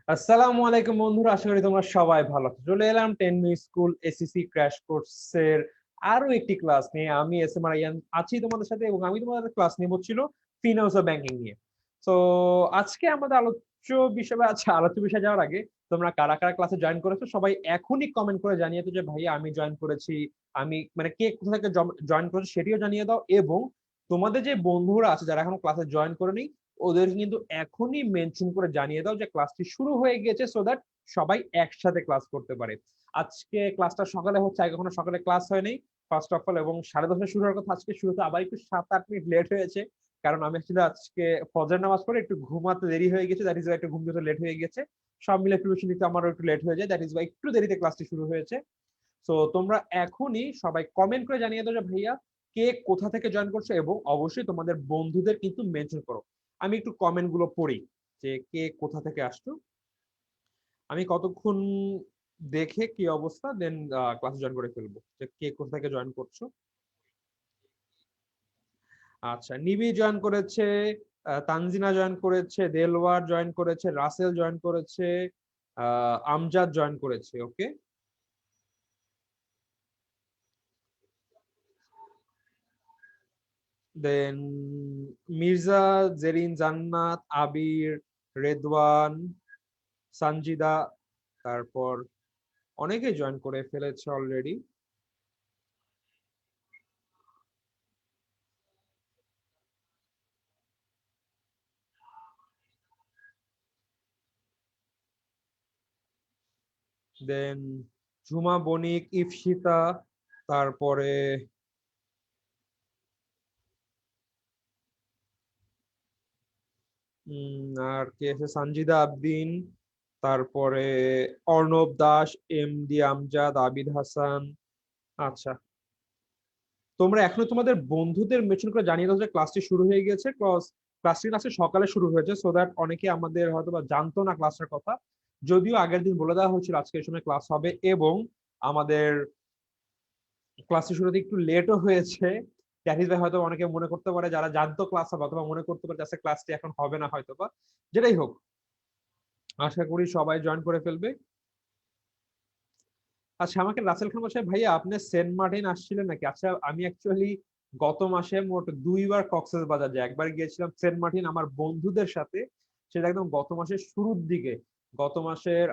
আসসালামু আলাইকুম বন্ধুরা, আশা করি তোমরা সবাই ভালো আছো। চলে এলাম 10 মিনিট স্কুল এসিসি ক্র্যাশ কোর্সের আরো একটি ক্লাস নিয়ে। আমি এস এম রায়ান আছি তোমাদের সাথে, এবং আমি তোমাদের ক্লাস নেব ছিল ফিনান্স ও ব্যাংকিং নিয়ে। তো আজকে আমাদের আলোচ্য বিষয় যাওয়ার আগে, তোমরা কারা কারা ক্লাসে জয়েন করেছো সবাই এখনই কমেন্ট করে জানিয়ে দাও যে ভাইয়া আমি জয়েন করেছি। আমি মানে কে কোথা থেকে জয়েন করেছো সেটিও জানিয়ে দাও, এবং তোমাদের যে বন্ধুরা আছে যারা এখনো ক্লাসে জয়েন করেনি ওদের কিন্তু এখনই মেনশন করে জানিয়ে দাও যে ক্লাসটি শুরু হয়ে গেছে, সো দ্যাট সবাই একসাথে ক্লাস করতে পারে। আজকে ক্লাসটা সকালে হচ্ছে, আগে কখনো সকালে ক্লাস হয়নি ফার্স্ট অফ অল, এবং 10:30 শুরু হওয়ার কথা, আজকে শুরু হতে আবার একটু 7-8 মিনিট লেট হয়েছে। কারণ আমি আসলে আজকে ফজর নামাজ পড়ে একটু ঘুমাতে দেরি হয়ে গেছে, দ্যাট ইজ ওয়াই একটু ঘুম দিতে লেট হয়ে গেছে। সব মিলে প্রিপারেশন নিতে আমারও একটু লেট হয়ে যায়, দ্যাট ইজ ওয়াই একটু দেরিতে ক্লাসটি শুরু হয়েছে। তো তোমরা এখনই সবাই কমেন্ট করে জানিয়ে দাও যে ভাইয়া কে কোথা থেকে জয়েন করছো, এবং অবশ্যই তোমাদের বন্ধুদের কিন্তু মেনশন করো। আমি একটু কমেন্ট গুলো পড়ি যে কে কোথা থেকে আসছো। আমি কতক্ষণ দেখে কি অবস্থা দেন ক্লাসে জয়েন করে ফেলবো যে কে কোথা থেকে জয়েন করছো। আচ্ছা, নিবি জয়েন করেছে, তানজিনা জয়েন করেছে, দেলওয়ার জয়েন করেছে, রাসেল জয়েন করেছে, আমজাদ জয়েন করেছে। ওকে, দেন মির্জা, জেরিন, জান্নাত, আবির, রেদওয়ান, সানজিদা, তারপর অনেকে জয়েন করে ফেলেছে অলরেডি। দেন ঝুমা, বণিক, ইফসিতা, তারপরে আর কে আছে, সঞ্জিদা আবদিন, তারপরে অর্ণব দাস, এম ডি আমজাদ, আবিদ হাসান। আচ্ছা, তোমরা এখনো তোমাদের বন্ধুদের মেনশন করে জানিয়ে দাও যে ক্লাসটি শুরু হয়ে গেছে। ক্লাসটি আজকে সকালে শুরু হয়েছে, সো দ্যাট অনেকে আমাদের হয়তো বা জানতো না ক্লাসের কথা। যদিও আগের দিন বলে দেওয়া হয়েছিল আজকে এই সময় ক্লাস হবে, এবং আমাদের ক্লাসটি শুরুতে একটু লেটও হয়েছে। জাহিদ ভাই হয়তো অনেকে মনে করতে পারে যারা জানতো ক্লাস হবে, অথবা মনে করতে পারে যে ক্লাসটি এখন হবে না হয়তো বা, যেটাই হোক আশা করি সবাই জয়েন করে ফেলবে। আচ্ছা, আমাকে রাসেল খান বলছে ভাইয়া আপনি সেন্ট মার্টিন আসছিলেন নাকি? আচ্ছা, আমি অ্যাকচুয়ালি গত মাসে মোট 2বার কক্সবাজার যাই। একবার গিয়েছিলাম সেন্ট মার্টিন আমার বন্ধুদের সাথে, সেটা একদম গত মাসের শুরুর দিকে। গত মাসের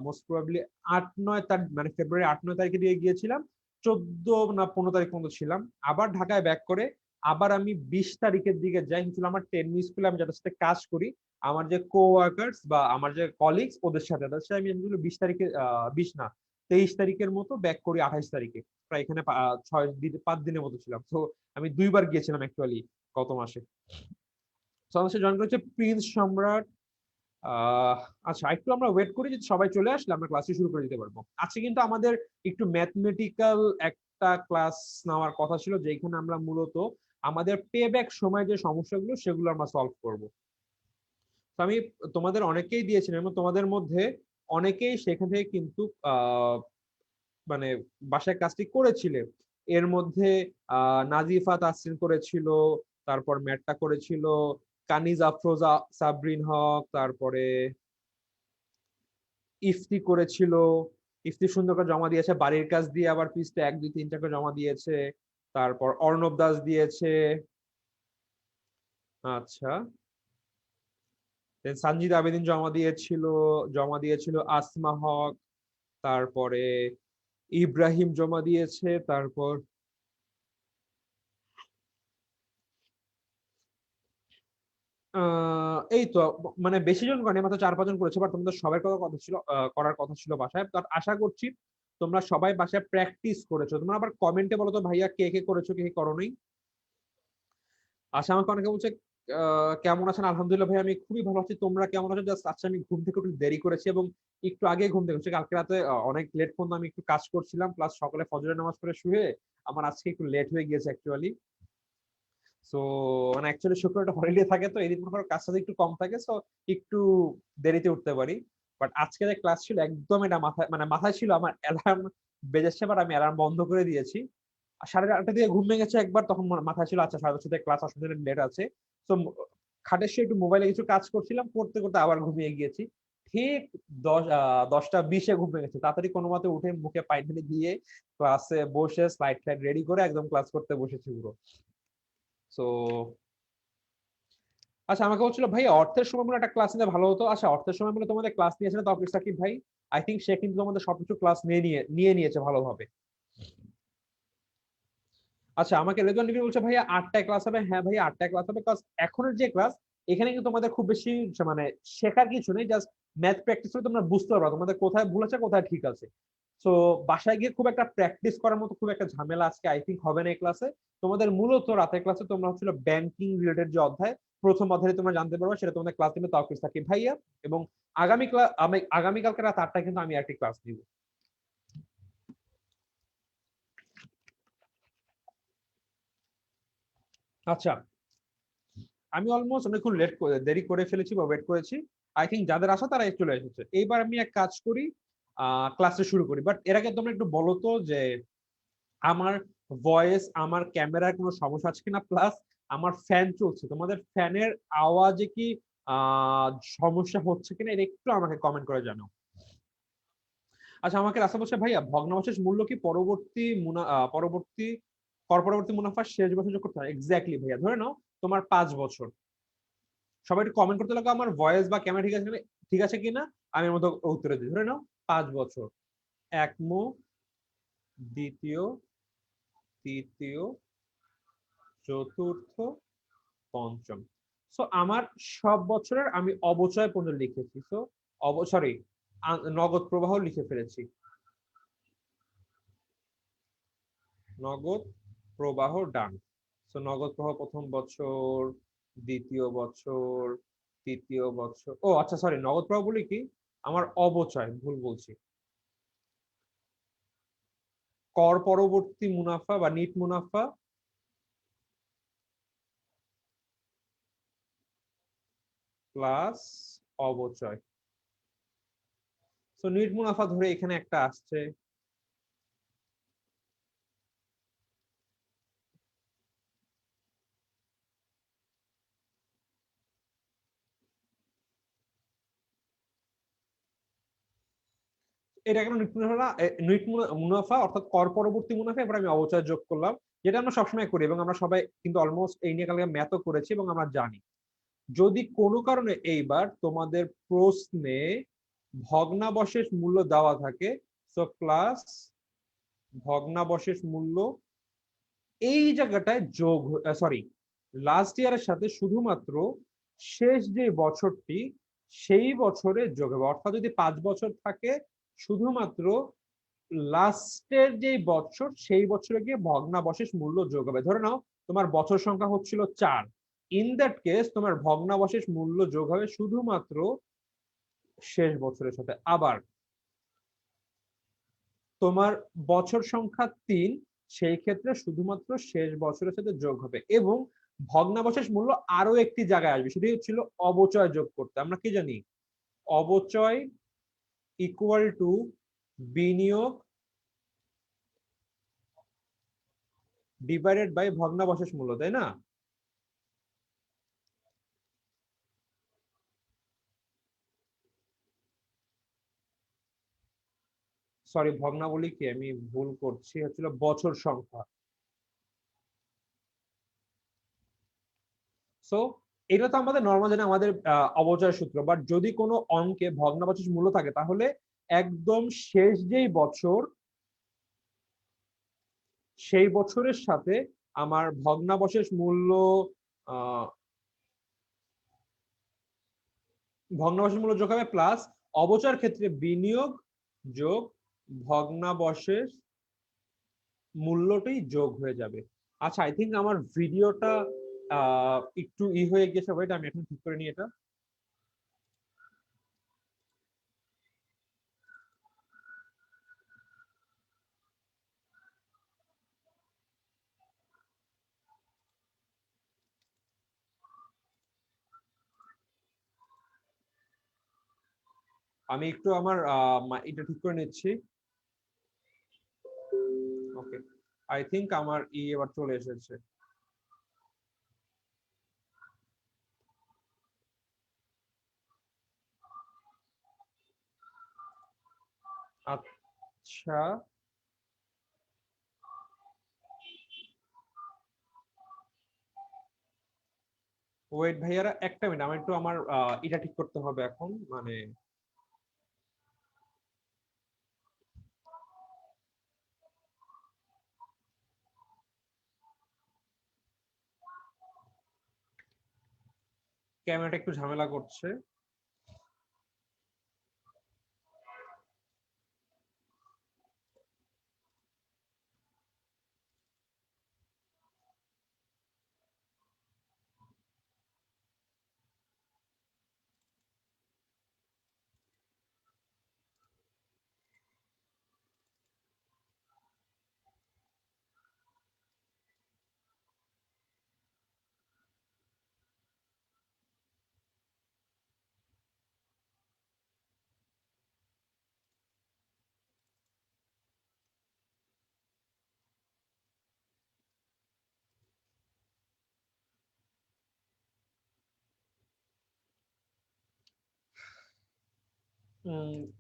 মোস্ট প্রবাবলি 8-9 তারিখ, মানে ফেব্রুয়ারি 8-9 তারিখে দিয়ে গিয়েছিলাম। 14 না 15 তারিখ পর্যন্ত ছিলাম। আবার ঢাকায় ব্যাক করে আবার আমি 20 তারিখের দিকে যাই। ছিল আমার 10 মিনিট স্কুলে আমি যাদের সাথে কাজ করি, আমার যে কো ওয়ার্কার্স বা আমার যে কলিগস, ওদের সাথে আমি 20 তারিখে 20 না 23 তারিখের মতো ব্যাক করি 28 তারিখে। প্রায় এখানে 5 দিনের মতো ছিলাম। তো আমি 2বার গিয়েছিলাম অ্যাকচুয়ালি গত মাসে। তো আমার সাথে জয়েন করেছে প্রিন্স সম্রাট। আহ আচ্ছা, একটু আমরা ওয়েট করি, যদি সবাই চলে আসলে আমরা ক্লাসে শুরু করে দিতে পারবো। আজকে কিন্তু আমাদের একটু ম্যাথমেটিক্যাল একটা ক্লাস নেওয়ার কথা ছিল, যেখানে আমরা মূলত আমাদের পে ব্যাক সময় যে সমস্যাগুলো সেগুলো আমরা সলভ করব। তো আমি তোমাদের অনেকেই দিয়েছিলাম, এবং তোমাদের মধ্যে অনেকেই সেখান থেকে কিন্তু মানে বাসায় কাজটি করেছিলে। এর মধ্যে নাজিফা তাসরিন করেছিল, তারপর ম্যাটটা করেছিল, কানিজ আফরোজা, সাবরিন হক, তারপরে ইফতি করেছিল। ইফতি সুন্দর করে জমা দিয়েছে, বাড়ির কাজ দিয়ে আবার পিসটা 1 2 3 4 করে জমা দিয়েছে। তারপর অর্ণব দাস দিয়েছে। আচ্ছা, সানজিদ আবেদিন জমা দিয়েছিল আসমা হক, তারপরে ইব্রাহিম জমা দিয়েছে। তারপর এই তো, মানে বেশি জন করেনি, মাত্র 4-5 জন করেছে, বাট তোমাদের সবার কথা ছিল, করার কথা ছিল বাসায়। তো আশা করছি তোমরা সবাই বাসায় প্র্যাকটিস করেছো। তোমরা আবার কমেন্টে বলো তো ভাইয়া কে কে করেছো, কে কে করো নাই। আশা আমাকে অনেকে বলছে কেমন আছেন? আলহামদুলিল্লাহ ভাই, আমি খুবই ভালো আছি। তোমরা কেমন আছো? জাস্ট আচ্ছা, আমি ঘুম থেকে একটু দেরি করেছি, এবং একটু আগে ঘুম থেকে উঠেছি। কালকে রাতে অনেক লেট পর্যন্ত আমি একটু কাজ করছিলাম, প্লাস সকালে ফজরের নামাজ পড়ে শুয়ে আমার আজকে একটু লেট হয়ে গিয়েছে অ্যাকচুয়ালি। সো মানে অ্যাকচুয়ালি শুক্রবার হলিডে থাকে, তো এদিন মনে করো কাজটা একটু কম থাকে, সো একটু দেরিতে উঠতে পারি। বাট আজকে যে ক্লাস ছিল একদম এটা মাথায় ছিল, আমার অ্যালার্ম বেজেছে, বাট আমি অ্যালার্ম বন্ধ করে দিয়েছি। আর 8:30 দিয়ে ঘুম ভেঙে গেছে একবার, তখন মাথায় ছিল আচ্ছা 10:30 থেকে ক্লাস, আসলে লেট আছে। তো খাটের সে একটু মোবাইলে কিছু কাজ করছিলাম, করতে করতে আবার ঘুমিয়ে গিয়েছি। ঠিক 10টা 20-এ ঘুম ভেঙেছে, তাড়াতাড়ি কোনো মতে উঠে মুখে পানি দিয়ে ক্লাসে বসে স্লাইড ফ্লাইড রেডি করে একদম ক্লাস করতে বসেছি পুরো। সো আচ্ছা, আমাকে বলছিল ভাই অর্থের সময় মনে একটা ক্লাস নিলে ভালো হতো। আচ্ছা, অর্থের সময় মনে তোমাদের ক্লাস নিয়েছে না তৌফিক সাকিব ভাই? আই থিঙ্ক সে কিন্তু তোমাদের সবকিছু ক্লাস নিয়ে নিয়েছে ভালোভাবে। আচ্ছা, আমাকে রেজওয়ান নিবিড় বলছে ভাইয়া 8টায় ক্লাস হবে। হ্যাঁ ভাইয়া 8টায় ক্লাস হবে, কারণ এখনের যে ক্লাস এখানে কিন্তু তোমাদের খুব বেশি মানে শেখার কিছু নেই, জাস্ট ম্যাথ প্র্যাকটিস করে তোমরা বুঝতে পারবে তোমাদের কোথায় ভুল আছে কোথায় ঠিক আছে। তো বাসায় গিয়ে খুব একটা প্র্যাকটিস করার মতো খুব একটা ঝামেলা আজকে আই থিঙ্ক হবে না এই ক্লাসে। তোমাদের মূলত রাতের ক্লাসে তোমরা হচ্ছিল ব্যাংকিং রিলেটেড যে অধ্যায়, প্রথম অধ্যায়ে তোমরা জানতে পারবে, সেটা তোমাদের ক্লাস নেবে তৌফিক সাকিব ভাইয়া। এবং আগামীকালকে রাত 8টায় কিন্তু আমি একটি ক্লাস নিব। আচ্ছা, আমি অলমোস্ট অনেকক্ষণ দেরি করে ফেলেছি বা ওয়েট করেছি। আই থিঙ্ক যাদের আসা তারা চলে এসেছে। এইবার আমি এক কাজ করি, ক্লাসে শুরু করি। বাট এর আগে তোমরা একটু বলো তো যে আমার ভয়েস, আমার ক্যামেরার কোনো সমস্যা আছে কিনা, প্লাস আমার ফ্যান চলছে, তোমাদের ফ্যানের আওয়াজে কি আহ সমস্যা হচ্ছে কিনা, এটা একটু আমাকে কমেন্ট করে জানাও। আচ্ছা, আমাকে রাস্তা বলছে ভাইয়া ভগ্নাবশেষ মূল্য কি পরবর্তী মুনাফা শেষ বছর যোগ করতে হয়? এক্স্যাক্টলি ভাইয়া, ধরে নাও তোমার 5 বছর। সবাই একটু কমেন্ট করতে লাগো আমার ভয়েস বা ক্যামেরা ঠিক আছে কিনা, আমি এর মতো উত্তরে দিই। ধরে নাও 5 বছর, একমো, দ্বিতীয়, তৃতীয়, চতুর্থ, পঞ্চম। সো আমার সব বছরের আমি অবচয় পর্যন্ত লিখেছি। সো সরি, নগদ প্রবাহ লিখে ফেলেছি। নগদ প্রবাহ ডান। সো নগদ প্রবাহ প্রথম বছর, দ্বিতীয় বছর, তৃতীয় বছর। ও আচ্ছা, সরি, নগদ প্রবাহ বলি কি, আমার অবচয় ভুল বলছি। কর পরবর্তী মুনাফা বা নিট মুনাফা প্লাস অবচয়। সো নিট মুনাফা ধরে এখানে একটা আসছে। এটা কেন নিট মুনাফা? মুনাফা অর্থাৎ কর পরবর্তী মুনাফা, এবার আমি অবচয় যোগ করলাম, যেটা আমরা সবসময় করি এবং আমরা সবাই কিন্তু অলমোস্ট এই নিয়ে কালকে ম্যাথও করেছি এবং আমরা জানি। যদি কোনো কারণে এইবার তোমাদের প্রশ্নে ভগ্নাবশেষ মূল্য দেওয়া থাকে, সো প্লাস ভগ্নাবশেষ মূল্য এই জায়গাটায় যোগ, সরি, লাস্ট ইয়ারের সাথে শুধুমাত্র শেষ যে বছরটি সেই বছরে যোগ হবে। অর্থাৎ যদি 5 বছর থাকে, শুধুমাত্র লাস্টের যে বছর সেই বছরে গিয়ে ভগ্নাবশেষ মূল্য যোগ হবে। ধরে নাও তোমার বছর সংখ্যা হচ্ছিল 4, ইন দ্যাট কেস তোমার ভগ্নাবশেষ মূল্য যোগ হবে শুধুমাত্র শেষ বছরের সাথে। আবার তোমার বছর সংখ্যা 3, সেই ক্ষেত্রে শুধুমাত্র শেষ বছরের সাথে যোগ হবে। এবং ভগ্নাবশেষ মূল্য আরো একটি জায়গায় আসবে, সেটি ছিল অবচয় যোগ করতে। আমরা কি জানি, অবচয় ইকুয়াল টু বিনিয়োগ ডিভাইডেড বাই ভগ্নাবশেষ মূল্য, তাই না? সরি, ভগ্নাবলী কি আমি ভুল করছি, হচ্ছিল বছর সংখ্যা। সো এটা তো আমাদের নর্মাল জানি, আমাদের অবচয় সূত্র। বাট যদি কোনো অঙ্কে ভগ্নাবশেষ মূল্য থাকে, তাহলে একদম শেষ যেই বছর সেই বছরের সাথে আমার ভগ্নাবশেষ মূল্য, আহ ভগ্নাবশেষ মূল্য যোগ হবে, প্লাস অবচয়ের ক্ষেত্রে বিনিয়োগ যোগ ভগ্নাবশেষ মূল্যটাই যোগ হয়ে যাবে। আচ্ছা, আই থিঙ্ক আমার ভিডিওটা একটু হয়ে গেছে, ওয়েট আমি এখন ঠিক করে নিই এটা। আমি একটু আমার এটা ঠিক করে নিচ্ছি। ওকে, আই থিঙ্ক আমার এবার চলে এসেছে। আচ্ছা, ওয়েট ভাইয়ারা একটা মিনিট, আমার একটু আমার এটা ঠিক করতে হবে এখন, মানে ক্যামেরাটা একটু ঝামেলা করছে।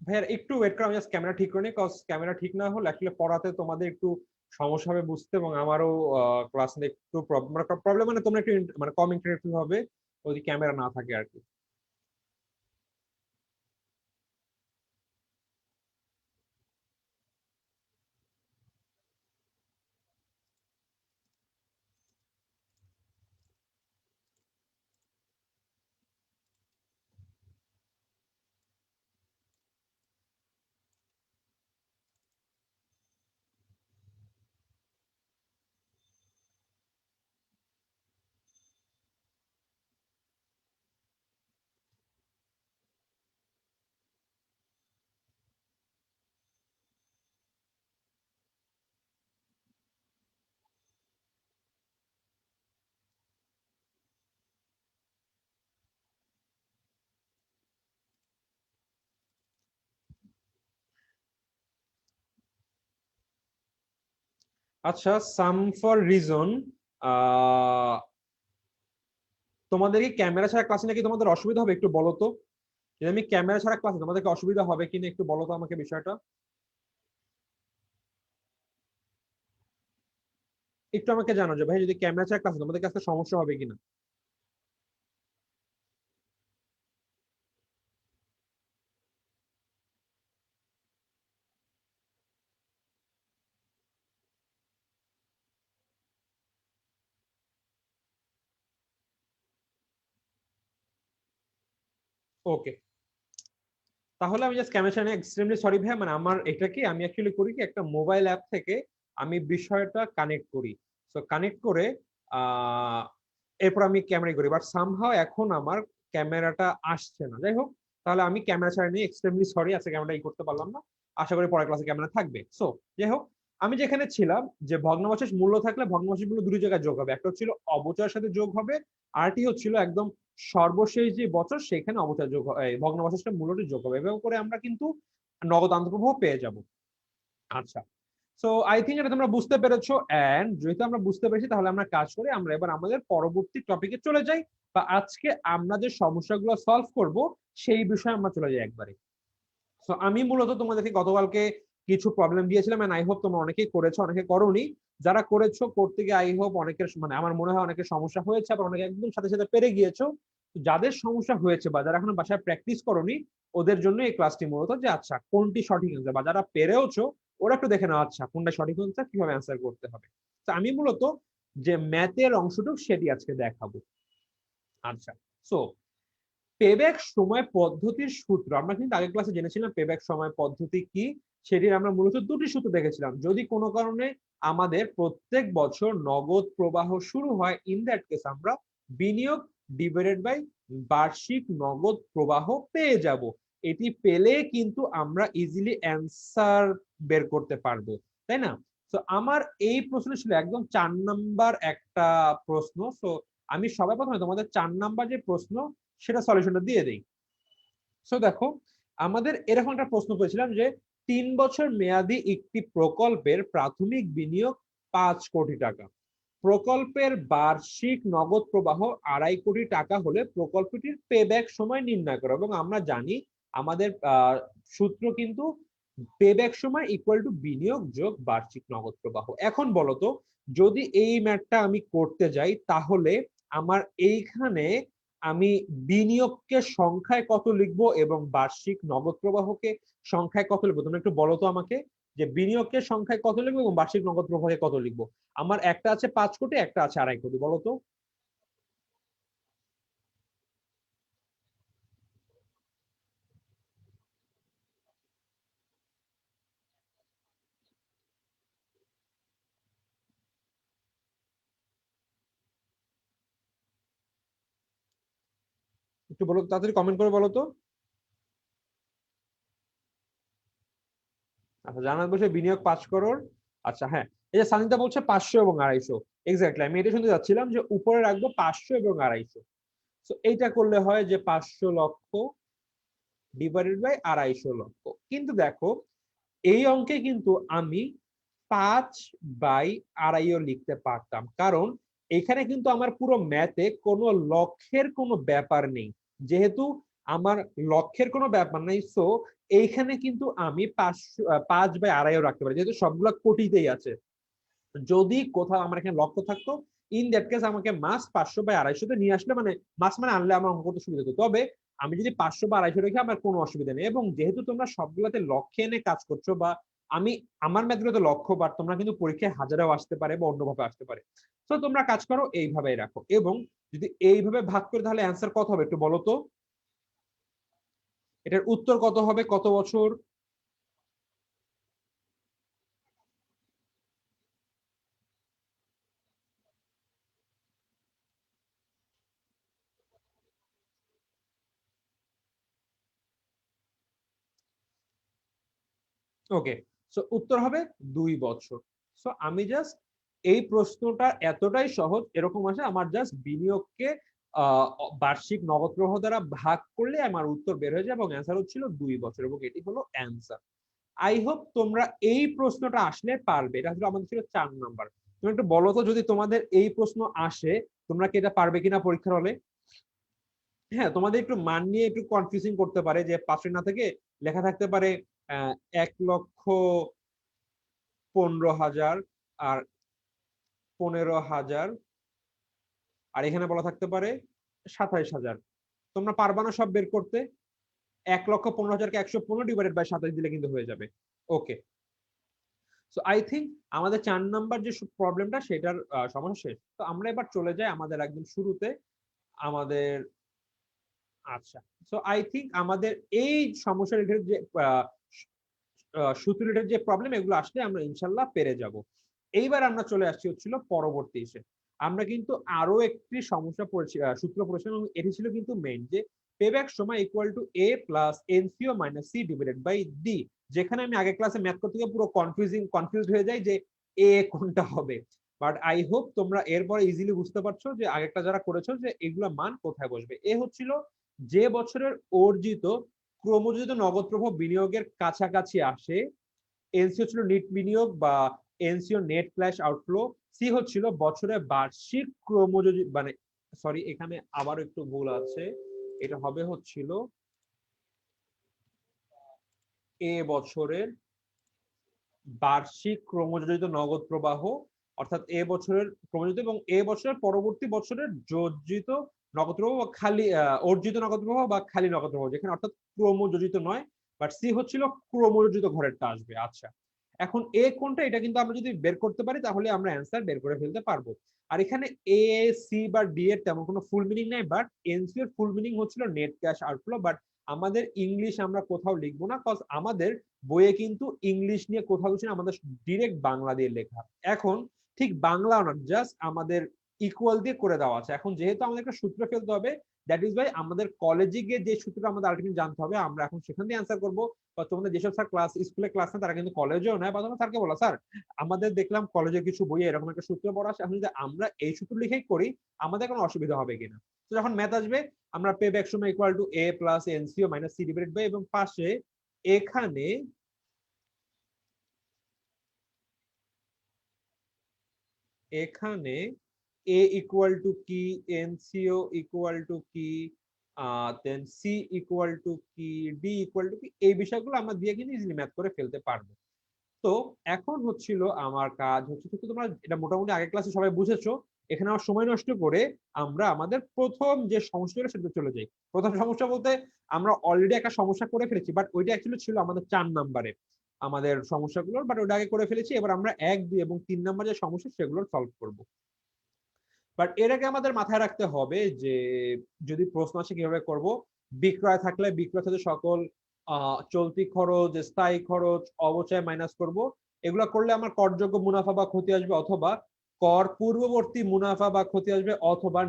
ভাইয়া একটু ওয়েট করো, আমি জাস্ট ক্যামেরা ঠিক করে নিই, কজ ক্যামেরা ঠিক না হলে আসলে পড়াতে তোমাদের একটু সমস্যা হবে বুঝতে, এবং আমারও ক্লাস নিতে একটু প্রবলেম, মানে তোমরা একটু মানে কম ইন্টারেক্টিভ হবে যদি ক্যামেরা না থাকে আর কি। আচ্ছা, সাম ফর রিজন, তোমাদের কি ক্যামেরা ছাড়া ক্লাসে নাকি তোমাদের অসুবিধা হবে, একটু বলো তো। যদি আমি ক্যামেরা ছাড়া ক্লাসে তোমাদেরকে অসুবিধা হবে কিনা একটু বলো তো আমাকে বিষয়টা। একটু আমাকে জানো যে ভাই, যদি ক্যামেরা ছাড়া ক্লাসে তোমাদের কাছে সমস্যা হবে কিনা। ওকে, তাহলে আমি জাস্ট ক্যামেরা ছাড়া এক্সট্রিমলি সরি ভাই, মানে আমার এটা কি আমি অ্যাকচুয়ালি করি কি, একটা মোবাইল অ্যাপ থেকে আমি বিষয়টা কানেক্ট করি। সো কানেক্ট করে আহ এরপর আমি ক্যামেরা করি, বাট সামহাও এখন আমার ক্যামেরাটা আসছে না। যাই হোক, তাহলে আমি ক্যামেরা ছাড়া নিয়ে এক্সট্রিমলি সরি, আজকে ক্যামেরাটা করতে পারলাম না। আশা করি পরের ক্লাসে ক্যামেরা থাকবে। সো যাই হোক, আমি যেখানে ছিলাম যে ভগ্নাবশেষ মূল্য থাকলে ভগ্নাবশেষ মূল্য দুটি জায়গায় যোগ হবে, একটা হচ্ছিল অবচয়ের সাথে যোগ হবে, আরটি হচ্ছিল একদম সর্বশেষ যে বছর সেখানে অবচয় যোগ ভগ্নাবশেষটা মূল্যটি যোগ হবে, এভাবে করে আমরা কিন্তু নগদ আন্তঃপ্রবাহ পেয়ে যাব। আচ্ছা, সো আই থিঙ্ক এটা তোমরা বুঝতে পেরেছো, এন্ড যেহেতু আমরা বুঝতে পেরেছি তাহলে আমরা কাজ করি, আমরা এবার আমাদের পরবর্তী টপিকে চলে যাই, বা আজকে আমরা যে সমস্যাগুলো সলভ করব সেই বিষয়ে আমরা চলে যাই একবারে। সো আমি মূলত তোমাদেরকে গতকালকে কিছু প্রবলেম দিয়েছিলাম, এন্ড আই হোপ তোমরা অনেকেই করেছো, অনেকে করোনি। যারা করেছো করতে গিয়ে আই হোপ অনেকের, মানে আমার মনে হয় অনেকের সমস্যা হয়েছে, আবার অনেকে একদম সাথে সাথে পেরে গিয়েছো। যাদের সমস্যা হয়েছে বা যারা এখনো বাসায় প্র্যাকটিস করোনি, ওদের জন্য এই ক্লাসটি মূলত, যে আচ্ছা কোনটি সঠিক অ্যান্সার, বা যারা পেরেওছো ওরা একটু দেখে নাও আচ্ছা কোনটা সঠিক অ্যান্সার, কিভাবে অ্যান্সার করতে হবে। তো আমি মূলত যে ম্যাথের অংশটুকু সেটি আজকে দেখাবো। আচ্ছা, সো পেব্যাক সময় পদ্ধতির সূত্র আমরা কিন্তু আগের ক্লাসে জেনেছিলাম, পেব্যাক সময় পদ্ধতি কি। সেটির আমরা মূলত দুটি সূত্র দেখেছিলাম। যদি কোনো কারণে আমাদের প্রত্যেক বছর নগদ প্রবাহ শুরু হয়, ইন দ্যাট কেস আমরা বিনিয়োগ ডিভাইডেড বাই বার্ষিক নগদ প্রবাহ পেয়ে যাব। এটি পেলে কিন্তু আমরা ইজিলি অ্যান্সার বের করতে পারবো, তাই না? তো আমার এই প্রশ্ন ছিল একদম 4 নাম্বার একটা প্রশ্ন। তো আমি সবাই প্রথমে তোমাদের 4 নাম্বার যে প্রশ্ন সেটা সলিউশনটা দিয়ে দেই। সো দেখো, আমাদের এরকম একটা প্রশ্ন করেছিলাম যে 3 বছর মেয়াদি একটি প্রকল্পের প্রাথমিক বিনিয়োগ 5 কোটি টাকা, প্রকল্পের বার্ষিক নগদ প্রবাহ 2.5 কোটি টাকা হলে প্রকল্পটির পেব্যাক সময় নির্ণয় করো। এবং আমরা জানি আমাদের সূত্র কিন্তু পেব্যাক সময় ইকুয়াল টু বিনিয়োগ যোগ বার্ষিক নগদ প্রবাহ। এখন বলতো, যদি এই ম্যাথটা আমি করতে যাই তাহলে আমার এইখানে আমি বিনিয়োগকে সংখ্যায় কত লিখবো এবং বার্ষিক নগদ প্রবাহকে সংখ্যায় কত লিখবো? তোমরা একটু বলো তো আমাকে, যে বিনিয়োগকে সংখ্যায় কত লিখবো এবং বার্ষিক নগদ প্রবাহে কত লিখবো? আমার একটা আছে 5 কোটি, একটা আছে 2.5 কোটি, বলো তো। একটু বলো, তাড়াতাড়ি কমেন্ট করে বলো তো। আচ্ছা, জানার বসে বিনিয়োগ 5 করোড়। আচ্ছা হ্যাঁ, এই যে সানিতা বলছে 500 এবং 250, এক্স্যাক্টলি আমি এটা শুনতে যাচ্ছিলাম যে উপরে রাখবো 500 এবং 250। তো এইটা করলে হয় যে 500 লক্ষ ডিভাইডেড বাই 250 লক্ষ। কিন্তু দেখো, এই অঙ্কে কিন্তু আমি 5/2.5 লিখতে পারতাম, কারণ এখানে কিন্তু আমার পুরো ম্যাথে কোনো লক্ষের কোনো ব্যাপার নেই। যেহেতু আমার লক্ষের কোনো ব্যাপার নেই, সো এইখানে কিন্তু আমি 5/2.5 রাখতে পারি, যেহেতু সবগুলা কোটিতেই আছে। যদি কোথাও আমার এখানে লক্ষ্য থাকতো, ইন দ্যাট কেস আমাকে মাস 500/250 নিয়ে আসলে, মানে মাস মানে আনলে আমার অঙ্ক করতে সুবিধা হতো। তবে আমি যদি 500/250 রেখে, আমার কোনো অসুবিধা নেই। এবং যেহেতু তোমরা সবগুলাতে লক্ষ্যে এনে কাজ করছো, বা আমি আমার ম্যাথগুলোতে লক্ষ্য, বাট তোমরা কিন্তু পরীক্ষায় হাজারেও আসতে পারে বা অন্যভাবে আসতে পারে। তো তোমরা কাজ করো এইভাবেই রাখো, এবং যদি এইভাবে ভাগ করে তাহলে অ্যান্সার কত হবে একটু বলো তো। এটার উত্তর কত হবে, কত বছর? ওকে, সো উত্তর হবে 2 বছর। সো আমি জাস্ট, এই প্রশ্নটা এতটাই সহজ, এরকম আসে আমার জাস্ট বিনিয়োগকে আহ, বার্ষিক নগদ প্রবাহ দ্বারা ভাগ করলে আমার উত্তর বের হয়ে যায়, এবং অ্যান্সার হচ্ছিল 2 বছর, এবং এটি হলো অ্যান্সার। আই হোপ তোমরা এই প্রশ্নটা আসলে পারবে। এটা আসলে আমাদের ছিল 4 নাম্বার। তুমি একটু বলো তো, যদি তোমাদের এই প্রশ্ন আসে, তোমরা কি এটা পারবে কিনা পরীক্ষার হলে? হ্যাঁ, তোমাদের একটু মান নিয়ে একটু কনফিউজিং করতে পারে, যে পাশে না থেকে লেখা থাকতে পারে 1,15,000 আর 15,000, আর এখানে বলা থাকতে পারে 27,000। তোমরা পারবা না সব বের করতে? 1,15,000কে 115 ডিভাইডেড বাই 27 দিলে কিন্তু হয়ে যাবে। ওকে, সো আই থিঙ্ক আমাদের 4 নাম্বার যে প্রবলেমটা, সেটার সমস্যা শেষ। তো আমরা এবার চলে যাই আমাদের একদম শুরুতে, আমাদের। আচ্ছা, সো আই থিঙ্ক আমাদের এই সমস্যা রিলেটেড যে সূত্র রিলেটেড যে প্রবলেম, এগুলো আসলে আমরা ইনশাল্লাহ পেরে যাব। এইবার আমরা চলে আসছি হচ্ছিল পরবর্তী এসে, আমরা কিন্তু আরো একটি সমস্যা পড়েছি, সূত্র পড়েছিলাম, এবং এটি ছিল কিন্তু মেইন, যে পেব্যাক সময় equal to A plus NCO minus C divided by D. যেখানে আমি আগের ক্লাসে ম্যাথ করতে গিয়ে পুরো কনফিউজড হয়ে যাই যে এ কোনটা হবে। বাট আই হোপ তোমরা এরপরে ইজিলি বুঝতে পারছো যে আগেরটা যারা করেছো, যে এগুলো মান কোথায় বসবে। এ হচ্ছিল যে বছরের অর্জিত ক্রমযোজিত নগদ প্রবাহ বিনিয়োগের কাছাকাছি আসে। এনসি হচ্ছিল নেট বিনিয়োগ বা NCO net cash outflow. C হচ্ছিল বছরে বার্ষিক ক্রমযোজিত, মানে সরি, এখানে আবার একটু ভুল আছে, এটা হবে হচ্ছিল এ বছরের বার্ষিক ক্রমযোজিত নগদ প্রবাহ, অর্থাৎ এ বছরের ক্রমযোজিত এবং এ বছরের পরবর্তী বছরের যোজিত নগদ প্রবাহ বা খালি অর্জিত নগদ প্রবাহ বা খালি নগদ প্রবাহ, যেখানে অর্থাৎ ক্রমযোজিত নয়। বাট সি হচ্ছিল ক্রমযোজিত ঘরেরটা আসবে। আচ্ছা, এখন এ কোনটা, এটা কিন্তু আমরা যদি বের করতে পারি তাহলে আমরা অ্যান্সার বের করে ফেলতে পারবো। আর এখানে এ, সি বা ডি এর তেমন কোনো ফুল মিনিং নাই, বাট এনসি এর ফুল মিনিং হচ্ছিল নেট ক্যাশ আউটফ্লো। বাট আমাদের ইংলিশ আমরা কোথাও লিখবো না, কজ আমাদের বইয়ে কিন্তু ইংলিশ নিয়ে কোথাও কিছু না, আমাদের ডিরেক্ট বাংলা দিয়ে লেখা। এখন ঠিক বাংলাও না, জাস্ট আমাদের ইকুয়াল দিয়ে করে দেওয়া আছে। এখন যেহেতু আমাদের একটা সূত্র ফেলতে হবে, দ্যাট ইজ ভাই আমাদের কলেজে গিয়ে যে সূত্রটা আমাদের আলটিমেট জানতে হবে, আমরা এখন সেখান দিয়ে অ্যান্সার করবো। বা তোমাদের যেসব স্যার ক্লাস স্কুলে ক্লাস নেয়, তারা কিন্তু কলেজেও নেয়, বা তোমরা স্যারকে বলো, স্যার আমাদের দেখলাম কলেজে কিছু বইয়ে এরকম একটা সূত্র পড়া আছে, এখন যদি আমরা এই সূত্র লিখেই করি আমাদের কোনো অসুবিধা হবে কিনা। তো যখন ম্যাথ আসবে, আমরা পে ব্যাক সময় equal to A plus NCO minus C divided by, এবং পাশে এখানে এখানে এ ইকুয়াল টু কি, এনসিও ইকুয়াল টু কি, দেন সি ইকুয়াল টু কি, ডি ইকুয়াল টু কি, এই বিষয়গুলো আমরা দিয়ে কিন্তু ইজিলি ম্যাথ করে ফেলতে পারবো। তো এখন হচ্ছিল আমার কাজ হচ্ছে, তোমরা এটা মোটামুটি আগের ক্লাসে সবাই বুঝেছো, এখানে আমার সময় নষ্ট করে আমরা আমাদের প্রথম যে সমস্যাটা সেটা চলে যাই। প্রথম সমস্যা বলতে আমরা অলরেডি একটা সমস্যা করে ফেলেছি, বাট ওইটা অ্যাকচুয়ালি ছিল আমাদের 4 নম্বরে আমাদের সমস্যাগুলোর, বাট ওইটা আগে করে ফেলেছি। এবার আমরা 1, 2 এবং 3 নম্বর যে সমস্যা সেগুলো সলভ করব। বাট এর আগে আমাদের মাথায় রাখতে হবে যে যদি প্রশ্ন আসে কিভাবে করব, বিক্রয় থাকলে বিক্রয় থেকে সকল চলতি খরচ, স্থায়ী খরচ, অবচয় মাইনাস করব। এগুলো করলে আমার করযোগ্য মুনাফা বা ক্ষতি আসবে, অথবা কর পূর্ববর্তী মুনাফা বা ক্ষতি আসবে, অথবা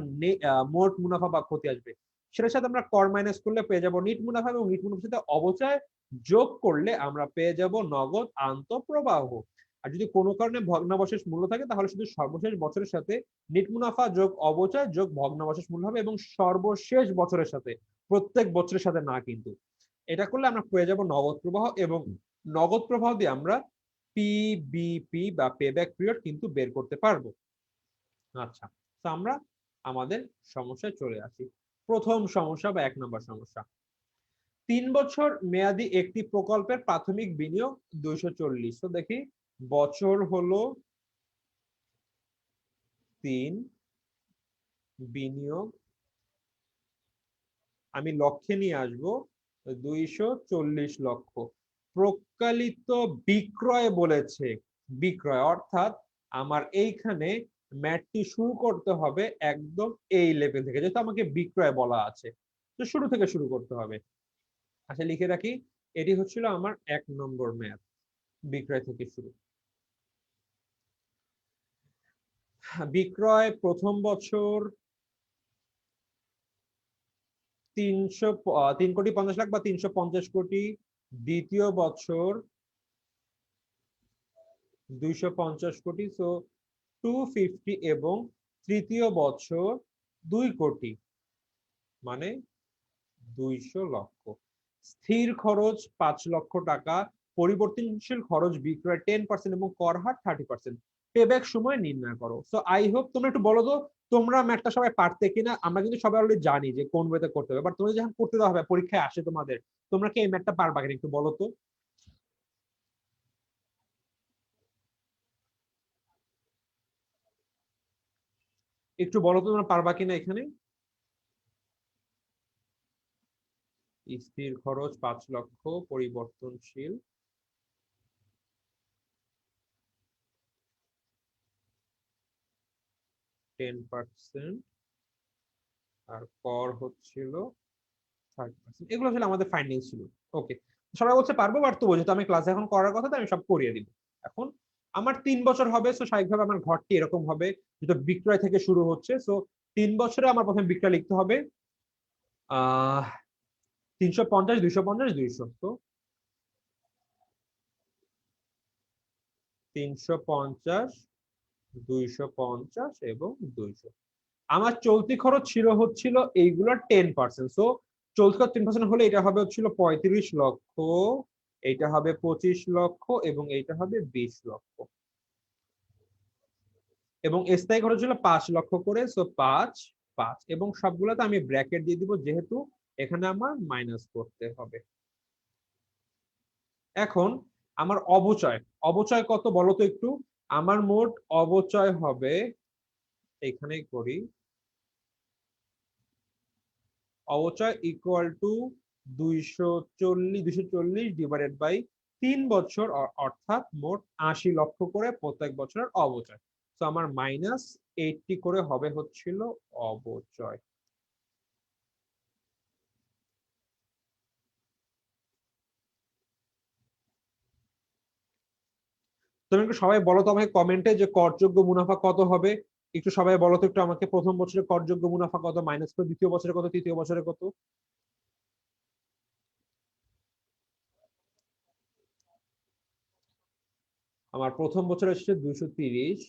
মোট মুনাফা বা ক্ষতি আসবে। সেটার সাথে আমরা কর মাইনাস করলে পেয়ে যাব নিট মুনাফা, এবং নিট মুনাফার সাথে অবচয় যোগ করলে আমরা পেয়ে যাব নগদ আন্তঃপ্রবাহ। আর যদি কোনো কারণে ভগ্নাবশেষ মূল্য থাকে তাহলে শুধু সর্বশেষ বছরের সাথে নিট মুনাফা যোগ অবচয় যোগ ভগ্নাবশেষ মূল্য হবে, এবং সর্বশেষ বছরের সাথে, প্রত্যেক বছরের সাথে না কিন্তু। এটা করলে আমরা পেয়ে যাব নগদ প্রবাহ, এবং নগদ প্রবাহ দিয়ে আমরা পিবিপি বা পেব্যাক পিরিয়ড কিন্তু বের করতে পারবো। আচ্ছা, তো আমরা আমাদের সমস্যায় চলে আসি। প্রথম সমস্যা বা 1 নম্বর সমস্যা, 3 বছর মেয়াদি একটি প্রকল্পের প্রাথমিক বিনিয়োগ 240। তো দেখি, বছর হলো 3, বিনিয়োগ আমি লক্ষে নিয়ে আসবো 240 লক্ষ। প্রকালিত বিক্রয় বলেছে, বিক্রয় অর্থাৎ আমার এইখানে ম্যাথটি শুরু করতে হবে একদম এই লেভেল থেকে, যেহেতু আমাকে বিক্রয় বলা আছে, তো শুরু থেকে শুরু করতে হবে। আচ্ছা, লিখে রাখি, এটি হচ্ছিল আমার 1 নম্বর ম্যাথ, বিক্রয় থেকে শুরু। বিক্রয় প্রথম বছর 3 কোটি 50 লাখ বা 350 কোটি, দ্বিতীয় বছর 250 কোটি, সো 250, এবং তৃতীয় বছর 2 কোটি, মানে 200 লক্ষ। স্থির খরচ 5 লক্ষ টাকা, পরিবর্তনশীল খরচ বিক্রয় 10% এবং কর হার 30%। পেব্যাক সময় নির্ণয় করো। সো আই হোপ তোমরা একটু বলো তো, তোমরা ম্যাথটা সবাই পারতে কিনা। আমরা কিন্তু সবাই অলরেডি জানি যে কোন ওয়েতে করতে হবে, বাট তোমরা যখন করতে দেওয়া হবে, পরীক্ষায় আসে তোমাদের, তোমরা কি এই ম্যাথটা পারবা কিনা একটু বলো তো। একটু বলো তো তোমরা পারবা কিনা এখানে। স্থির খরচ 5 লক্ষ, পরিবর্তনশীল 10%, আর কর হচ্ছিল 30%। এগুলো আসলে আমাদের ফাইন্ডিং ছিল। ওকে, সবাই বলছে পারবো, বাট তবু যেহেতু আমি ক্লাসে এখন করার কথা, আমি সব করিয়ে দিব। এখন আমার 3 বছর হবে, সো স্বাভাবিকভাবে আমার ঘরটি এরকম হবে, যেটা বিক্রয় থেকে শুরু হচ্ছে। সো 3 বছরে আমার প্রথমে বিক্রয় লিখতে হবে 350, 250, 200। তো 350, 250 এবং 200। আমার চলতি খরচ ছিল হচ্ছিল এইগুলো 10%। সো চলতি খরচ 10% হলে এটা হবে হচ্ছিল 35 লক্ষ, এটা হবে 25 লক্ষ, এবং এইটা হবে 20 লক্ষ। এবং স্থায়ী খরচ ছিল 5 লক্ষ করে, সো 5, 5, এবং সবগুলোতে আমি ব্র্যাকেট দিয়ে দিব যেহেতু এখানে আমার মাইনাস করতে হবে। এখন আমার অবচয়, অবচয় কত বলো তো একটু। আমার মোট অবচয় হবে, এখানেই করি, অবচয় ইকুয়াল টু 240 ডিভাইডেড বাই 3 বছর, অর্থাৎ মোট 80 লক্ষ করে প্রত্যেক বছরের অবচয়। তো আমার -80 করে হবে হচ্ছিল অবচয়। তুমি একটু সবাই বলো তো আমাকে কমেন্টে যে করযোগ্য মুনাফা কত হবে। একটু সবাই বলো তো একটু আমাকে, প্রথম বছরে করযোগ্য মুনাফা কত, মাইনাস করে দ্বিতীয় বছরে কত, তৃতীয় বছরে কত। আমার প্রথম বছরে এসেছে 230,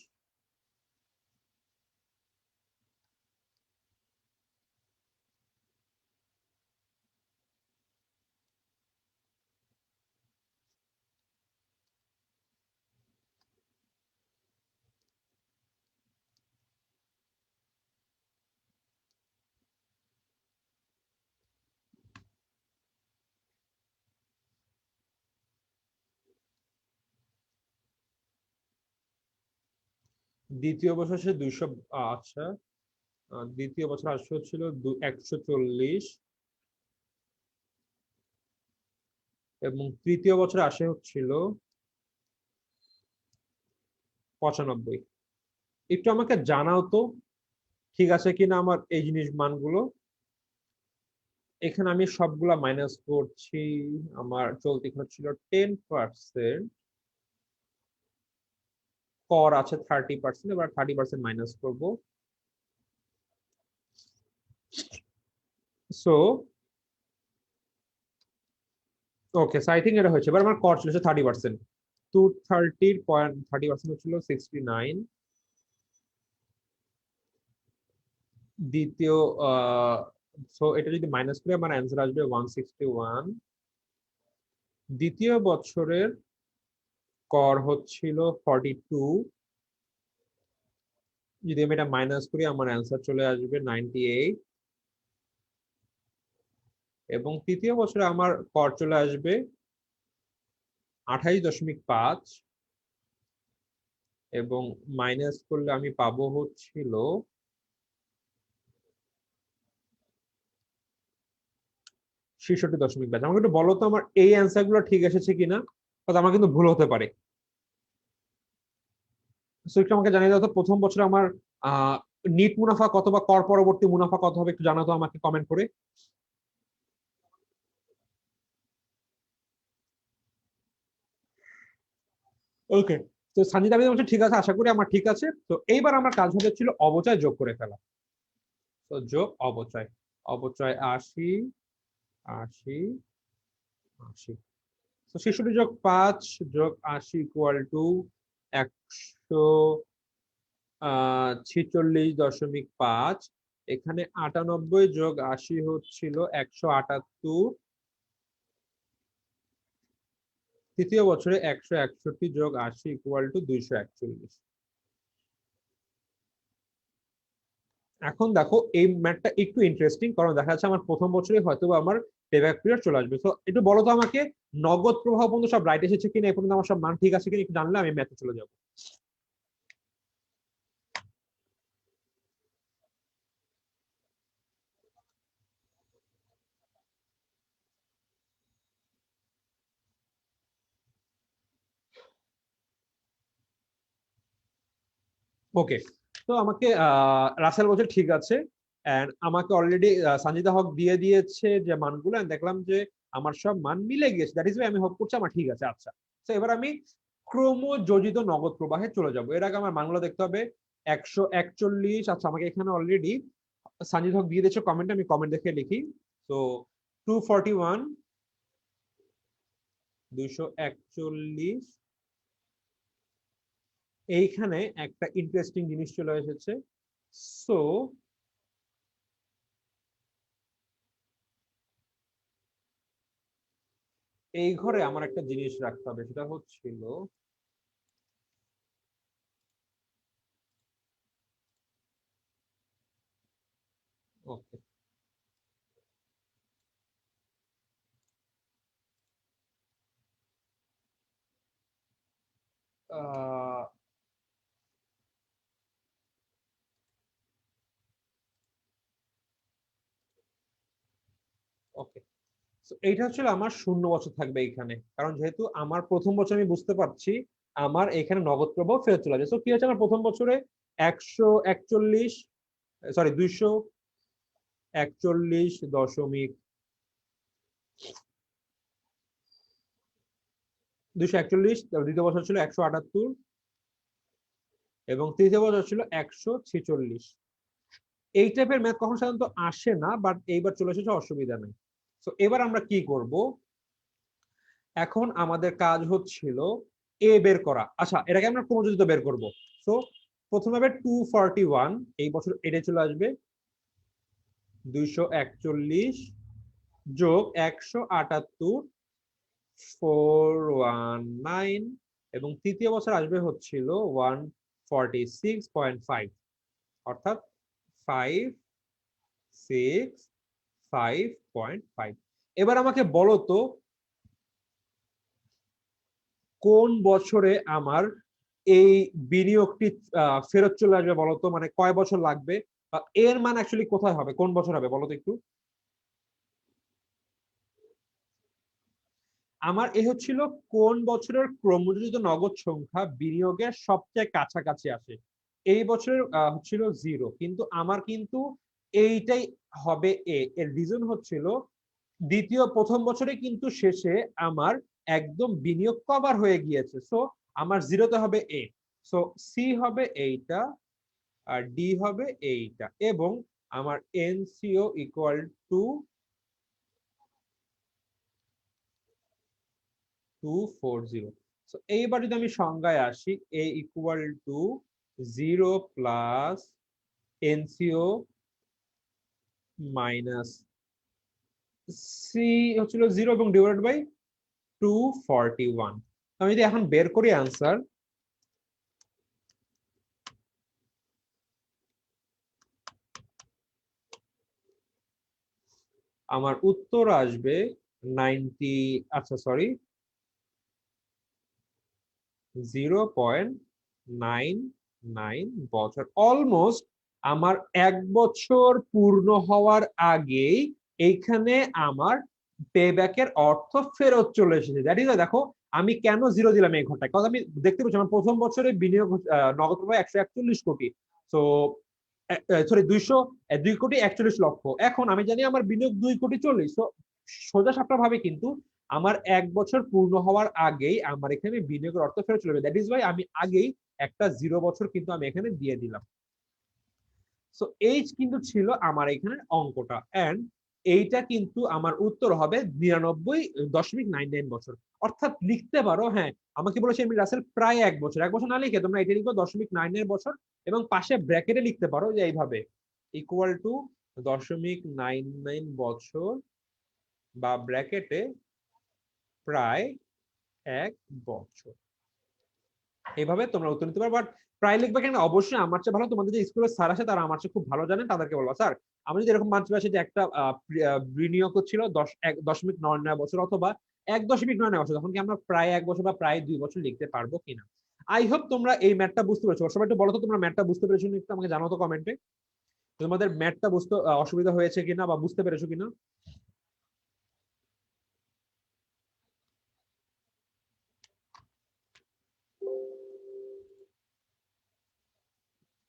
দ্বিতীয় বছর সে 200, আচ্ছা দ্বিতীয় বছর আসে হচ্ছিল 140, এবং তৃতীয় বছর আসে হচ্ছিল 95। একটু আমাকে জানাও তো ঠিক আছে কিনা আমার এই জিনিস মানগুলো। এখানে আমি সবগুলা মাইনাস করছি। আমার চলতি খরচ ছিল 10%, কর আছে 30%, এবার 30% মাইনাস করব। So okay, so I think এটা হয়েছে। এবার আমার কর ছিল 30%, 230.30% হচ্ছিল 69। দ্বিতীয় সো এটা যদি মাইনাস করি আমার অ্যান্সার আসবে 161। দ্বিতীয় বছরের কর হচ্ছিল 42, যদি আমি এটা মাইনাস করি আমার অ্যান্সার চলে আসবে 98। এবং তৃতীয় বছরে আমার কর চলে আসবে 28.5, এবং মাইনাস করলে আমি পাবো হচ্ছিল 66.5। আমাকে একটু বলো তো আমার এই অ্যান্সার গুলো ঠিক এসেছে কিনা, আমার কিন্তু ভুল হতে পারে। একটু আমাকে জানিয়ে দাও তো প্রথম বছর আমার আহ নিট মুনাফা কত বা কর পরবর্তী মুনাফা কত হবে, একটু জানাতো আমাকে কমেন্ট করে। ওকে, তো সানজিদা আবেদ বলছে ঠিক আছে, আশা করি আমার ঠিক আছে। তো এইবার আমার কাজ হবে ছিল অবচয় যোগ করে ফেলা। তো যোগ অবচয়, অবচয় 80, 80, 80। তো 66+5 যোগ 80 ইকুয়াল টু 146.5। এখানে 98 যোগ 80 হচ্ছিল 178। তৃতীয় বছরে 161 যোগ 80 ইকুয়াল টু 241। এখন দেখো এই ম্যাথটা একটু ইন্টারেস্টিং, কারণ দেখা যাচ্ছে আমার প্রথম বছরে হয়তো আমার পেব্যাক পিরিয়ড চলে আসবে। তো একটু বলো তো আমাকে নগদ প্রবাহ পর্যন্ত সব রাইট এসেছে কিনা, এই পর্যন্ত আমার সব মান ঠিক আছে কিনা একটু জানলে আমি ম্যাথে চলে যাবো। ওকে, তো আমাকে রাসেল বলছে ঠিক আছে, এন্ড আমাকে অলরেডি সঞ্জিদা হক দিয়ে দিয়েছে যে মানগুলো, and দেখলাম যে আমার সব মান মিলে গেছে, দ্যাট ইজ ওয়াই আমি হোপ করছি আমার ঠিক আছে। আচ্ছা, তো এবার আমি ক্রমযোজিত নগদ প্রবাহে চলে যাব। এর আগে আমার মানগুলো দেখতে হবে। 141, আচ্ছা আমাকে এখানে অলরেডি সঞ্জিদ হক দিয়ে দিয়েছে কমেন্ট, আমি কমেন্ট দেখে লিখি। তো 241, 241। এইখানে একটা ইন্টারেস্টিং জিনিস চলে এসেছে। সো এই ঘরে আমার একটা জিনিস রাখতে হবে, সেটা হচ্ছিল ওকে, ওকে। এইটা হচ্ছে আমার শূন্য বছর থাকবে এইখানে, কারণ যেহেতু আমার প্রথম বছর আমি বুঝতে পারছি আমার এখানে নগদ প্রবাহ ফেরত চলে যাবে। তো কি হচ্ছে আমার প্রথম বছরে 141, সরি 241 241, দ্বিতীয় বছর ছিল 178, এবং তৃতীয় বছর ছিল 146। এই টাইপের ম্যাথ কখন সাধারণত আসে না, বাট এইবার চলে এসেছে, অসুবিধা নেই। তো এবার আমরা কি করব, এখন আমাদের কাজ হচ্ছিল এ বের করা। আচ্ছা, এটাকে আমরা ক্রমযোজিত বের করব। তো প্রথমে হবে 241, এই বছর এটা চলে আসবে 241 যোগ 178, 419, এবং তৃতীয় বছর আসবে হচ্ছিল 146.5, অর্থাৎ 565.5। এবার আমাকে বলো তো কোন বছরে আমার এই বিনিয়োগটি ফেরত চলে আসবে বলতো, মানে কয় বছর লাগবে, এর মান অ্যাকচুয়ালি কোথায় হবে, কোন বছর হবে বলতো একটু। আমার এ হচ্ছিল কোন বছরের ক্রমযোজিত নগদ সংখ্যা বিনিয়োগের সবচেয়ে কাছাকাছি আসে। এই বছরের হচ্ছিল 0, কিন্তু আমার কিন্তু এইটাই হবে এর রিজন হচ্ছিল প্রথম বছরে কিন্তু শেষে আমার একদম বিনিয়োগ কভার হয়ে গিয়েছে, সো আমার 0তে হবে সো সি হবে এইটা, আর ডি হবে এইটা, এবং আমার এনসিও ইকুয়াল টু 240। সো এইবার যদি আমি সংজ্ঞায় আসি, A equal to 0 plus NCO minus C হচ্ছিল 0 এবং ডিভাইডেড বাই 241। আমি যদি এখন বের করি আনসার, আমার উত্তর আসবে 90, আচ্ছা সরি, 0.99 বছর, অলমোস্ট আমার 1 বছর পূর্ণ হওয়ার আগেই এইখানে আমার পে ব্যাকের অর্থ ফেরত চলে এসেছে। দ্যাট ইজ, দেখো আমি কেন 0 দিলাম এই ঘরটায়, কারণ আমি দেখতে পাচ্ছি আমার প্রথম বছরে বিনিয়োগ নগদ প্রবাহ 141 কোটি, তো সরি 2 কোটি 41 লক্ষ। এখন আমি জানি আমার বিনিয়োগ 2 কোটি 40, তো সোজা সাপটা ভাবে কিন্তু আমার 1 বছর পূর্ণ হওয়ার আগেই আমার এখানে বিনিয়োগের অর্থ ফেরত চলে যাবে। দ্যাট ইজ ওয়াই আমি আগেই একটা 0 বছর কিন্তু আমি এখানে দিয়ে দিলাম। সো এই কিন্তু ছিল আমার এখানে অঙ্কটা, এন্ড এইটা কিন্তু আমার উত্তর হবে 99.99 বছর। অর্থাৎ লিখতে পারো, হ্যাঁ আমাকে বলেছে এমি রাসেল প্রায় 1 বছর, 1 বছর না লিখে তোমরা এটা লিখো 0.99 বছর, এবং পাশে ব্র্যাকেটে লিখতে পারো যে এইভাবে ইকুয়াল টু 0.99 বছর, বা ব্র্যাকেটে প্রায় 1 বছর। এইভাবে তোমরা উত্তর নিতে পারো, বাট প্রায় লিখবে কেন, অবশ্যই আমার চেয়ে ভালো তোমাদের যে স্কুলের স্যার আছে তারা আমার চেয়ে খুব ভালো জানেন, তাদেরকে বলবো স্যার আমি যদি এরকম মানতে পারছি যে একটা বিনিয়োগ ছিল 1.99 বছর অথবা 1.99 বছর, তখন কি আমরা প্রায় 1 বছর বা প্রায় 2 বছর লিখতে পারবো কিনা। আই হোপ তোমরা এই ম্যাথটা বুঝতে পেরেছো। সবাই একটু বলো তো তোমরা ম্যাথটা বুঝতে পেরেছো, একটু আমাকে জানাও তো কমেন্টে তোমাদের ম্যাথটা বুঝতে অসুবিধা হয়েছে কিনা বা বুঝতে পেরেছো কিনা।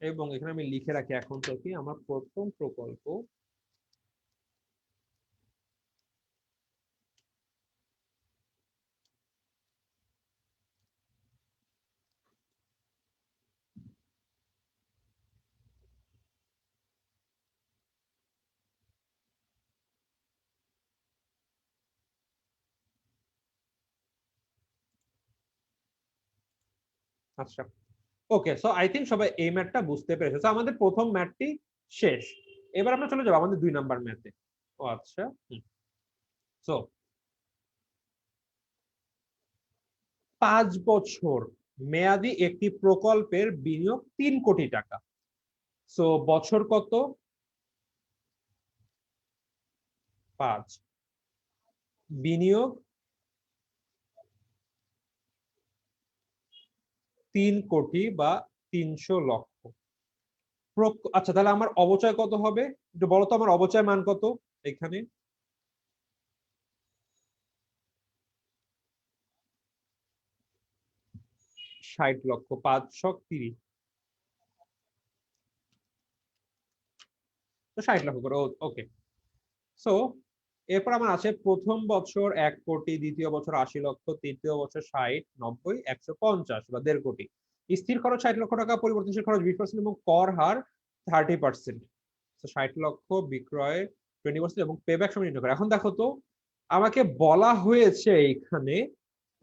এবং এখানে আমি লিখে রাখি এখন থেকে আমার প্রথম প্রকল্প আচ্ছা ওকে। সো আই থিঙ্ক সবাই এই ম্যাথটা বুঝতে পেরেছে। তো আমাদের প্রথম ম্যাথটি শেষ, এবার আমরা চলে যাবো আমাদের 2 নাম্বার ম্যাথে। ও আচ্ছা, সো 5 বছর মেয়াদি একটি প্রকল্পের বিনিয়োগ 3 কোটি টাকা। সো বছর কত? 5, বিনিয়োগ 3 কোটি বা 300 লক্ষ। আচ্ছা তাহলে আমার অবচয় কত হবে একটু বলো তো, আমার অবচয় মান কত এখানে? 60 লক্ষ, 530, তো 60 লক্ষ করে, ওকে। সো এরপর আমার আছে প্রথম বছর 1 কোটি, দ্বিতীয় বছর 80 লক্ষ, তৃতীয় বছর 60, 90, 150 বা 1.5 কোটি। স্থির খরচ 60 লক্ষ টাকা, পরিবর্তনশীল খরচ 20% এবং কর হার 30%। 60 লক্ষ বিক্রয় 20% এবং পেব্যাক সময় নির্ণয় করে। এখন দেখো তো আমাকে বলা হয়েছে এখানে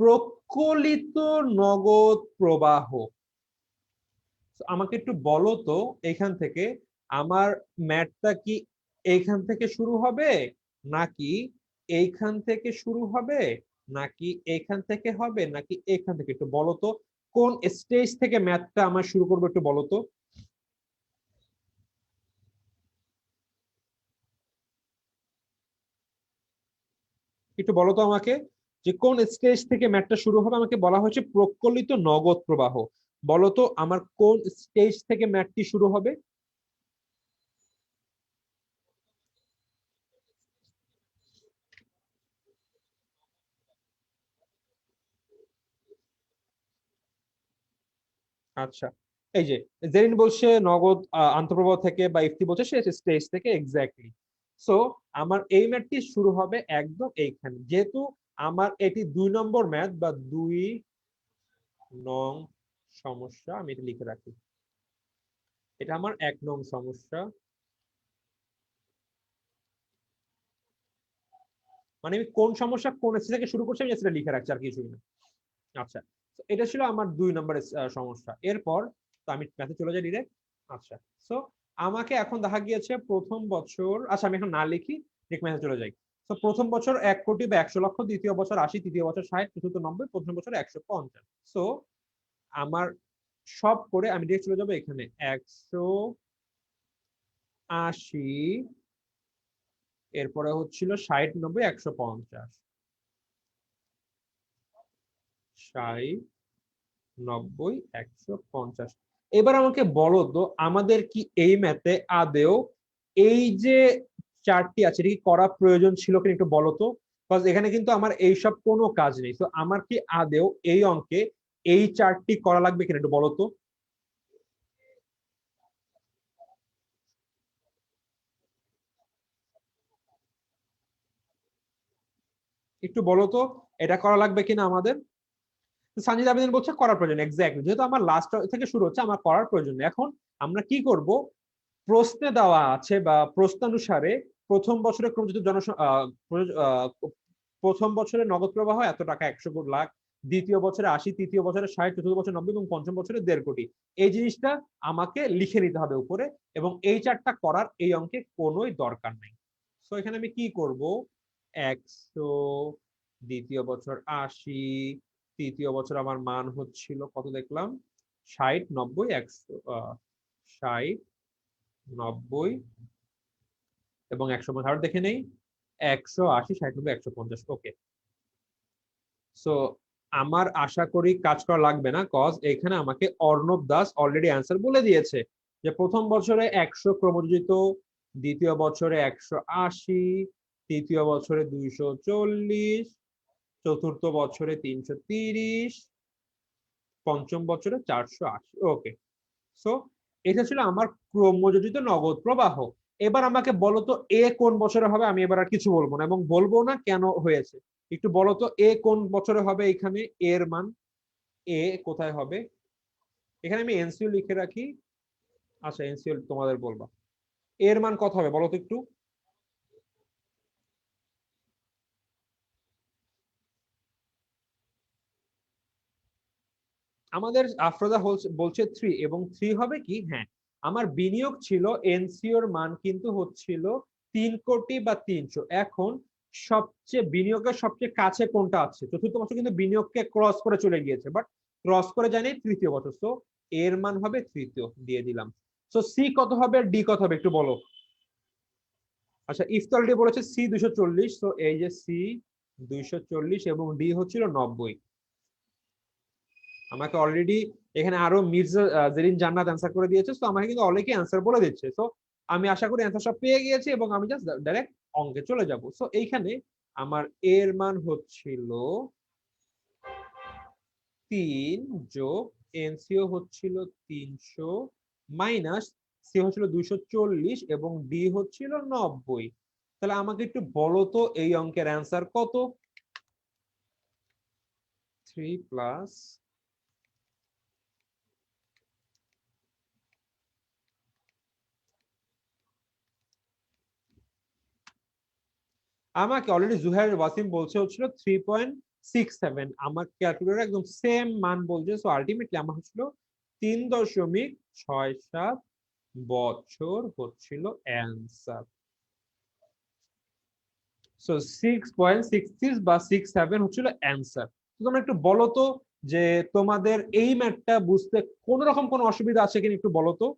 প্রকলিত নগদ প্রবাহ। আমাকে একটু বলো তো এখান থেকে আমার ম্যাথটা কি এইখান থেকে শুরু হবে, নাকি এইখান থেকে শুরু হবে, নাকি এইখান থেকে হবে, নাকি এখান থেকে, একটু বলো তো কোন স্টেজ থেকে ম্যাথটা আমার শুরু করবো, একটু বলো তো। একটু বলো তো আমাকে যে কোন স্টেজ থেকে ম্যাথটা শুরু হবে। আমাকে বলা হয়েছে প্রকলিত নগদ প্রবাহ, বলো তো আমার কোন স্টেজ থেকে ম্যাথটি শুরু হবে? আচ্ছা, এই যে জেরিন বলছে নগদ আন্তঃপ্রবাহ থেকে, বা ইফতি বলছে সে স্টেজ থেকে, এক্স্যাক্টলি। সো আমার এই ম্যাথটি শুরু হবে একদম এইখানে, যেহেতু আমার এটি 2 নম্বর ম্যাথ বা 2 নং সমস্যা, আমি এটা লিখে রাখি। এটা আমার 1 নং সমস্যা, মানে আমি কোন সমস্যা কোন স্টেজ থেকে শুরু করছি আমি সেটা লিখে রাখছি, আর কিছুই না। আচ্ছা, তো এটা ছিল আমার 2 নম্বরের সমস্যা। এরপর তো আমি ম্যাথে চলে যাই ডিরেক্ট। আচ্ছা, সো আমাকে এখন দেখা গিয়েছে প্রথম বছর, আচ্ছা আমি এখন না লিখি, ডিরেক্ট ম্যাথে চলে যাই। তো প্রথম বছর 1 কোটি বা 100 লক্ষ, দ্বিতীয় বছর 80, তৃতীয় বছর 60, চতুর্থ 90, প্রথম বছর 150। সো আমার সব করে আমি ডিরেক্ট চলে যাবো এখানে 180, এরপরে হচ্ছিল 60, 90, 150, 60, 90, 150। এবার আমাকে বলো তো আমাদের কি এই ম্যাথে আদেও এই যে চারটি আছে এটা কি করা প্রয়োজন ছিল কিনা একটু বলো তো। Because এখানে কিন্তু আমার এইসব কোনো কাজ নেই, তো আমার কি আদেও এই অঙ্কে এই চারটি করা লাগবে কিনা একটু বলো তো। একটু বলো তো এটা করা লাগবে কিনা আমাদের। সানজিদ আবেদিন বলছে করার প্রয়োজন, এক্স্যাক্টলি, যেহেতু আমার লাস্ট থেকে শুরু হচ্ছে আমার করার প্রয়োজন নেই। এখন আমরা কি করব, প্রশ্নে দেওয়া আছে বা প্রশ্নানুসারে প্রথম বছরে ক্রমযুক্ত প্রথম বছরে নগদ প্রবাহ এত টাকা, 100 লাখ, দ্বিতীয় বছরে 80, তৃতীয় বছরে 60, চতুর্থ বছরে 90 এবং পঞ্চম বছরে 1.5 কোটি। এই জিনিসটা আমাকে লিখে নিতে হবে উপরে, এবং এই চারটা করার এই অঙ্কে কোনোই দরকার নাই। তো এখানে আমি কি করব, 100, দ্বিতীয় বছর 80, তৃতীয় বছর আমার মান হচ্ছিল কত দেখলাম, 60, 90, 100, 60, 90 এবং 150, আরো দেখে নেই, 180, 60, 90, 150। ওকে, সো আমার আশা করি কাজ করা লাগবে না, কজ এখানে আমাকে অর্ণব দাস অলরেডি অ্যান্সার বলে দিয়েছে যে প্রথম বছরে 100 ক্রমযোজিত, দ্বিতীয় বছরে 180, তৃতীয় বছরে 240, চতুর্থ বছরে 330, পঞ্চম বছরে 480। ওকে, সো এটা ছিল আমার ক্রমযোজিত নগদ প্রবাহ। এবার আমাকে বলো তো এ কোন বছরে হবে, আমি এবার আর কিছু বলবো না, এবং বলবো না কেন হয়েছে। একটু বলো তো এ কোন বছরে হবে, এখানে এর মান এ কোথায় হবে। এখানে আমি এনসিও লিখে রাখি। আচ্ছা, এনসিও তোমাদের বলবা এর মান কত হবে বলো তো একটু। আমাদের আফরোজা বলছে 3, এবং 3 হবে কি, হ্যাঁ আমার বিনিয়োগ ছিল, এনসিওর মান কিন্তু হচ্ছিল 3 কোটি বা 300। এখন সবচেয়ে বিনিয়োগের সবচেয়ে কাছে কোনটা আছে, চতুর্থ বছর কিন্তু বিনিয়োগকে ক্রস করে চলে গিয়েছে, বাট ক্রস করে জানি তৃতীয় বছর, তো এর মান হবে তৃতীয়, দিয়ে দিলাম। তো সি কত হবে, ডি কত হবে একটু বলো। আচ্ছা, ইফতার ডি বলেছে সি 240, তো এই যে সি 240 এবং ডি হচ্ছিল 90। আমাকে অলরেডি এখানে আরো মির্জা জেরিন জান্নাত অ্যান্সার করে দিয়েছে, তো আমাকে কিন্তু অলরেডি অ্যান্সার বলে দিচ্ছে। তো আমি আশা করি অ্যান্সার সব পেয়ে গিয়েছি, এবং আমি জাস্ট ডাইরেক্ট অঙ্কে চলে যাব। সো এইখানে আমার এর মান হচ্ছিল 3, যোগ এনসিও হচ্ছিল 300, মাইনাস সি হচ্ছিল 240 এবং ডি হচ্ছিল 90। তাহলে আমাকে একটু বলো তো এই অঙ্কের অ্যান্সার কত। 3 প্লাস, আমাকে অলরেডি জুহাইর ওয়াসিম বলছে হচ্ছিল 3.67, আমার ক্যালকুলেটর একদম সেম মান বলছে। সো আলটিমেটলি আমার হচ্ছিল 3.67 বছর হচ্ছিল অ্যান্সার। সো 6.66 বা 67 হচ্ছিল অ্যান্সার। তো তোমরা একটু বলো তো যে তোমাদের এই ম্যাথটা বুঝতে কোন রকম কোনো অসুবিধা আছে কিনা একটু বলো তো।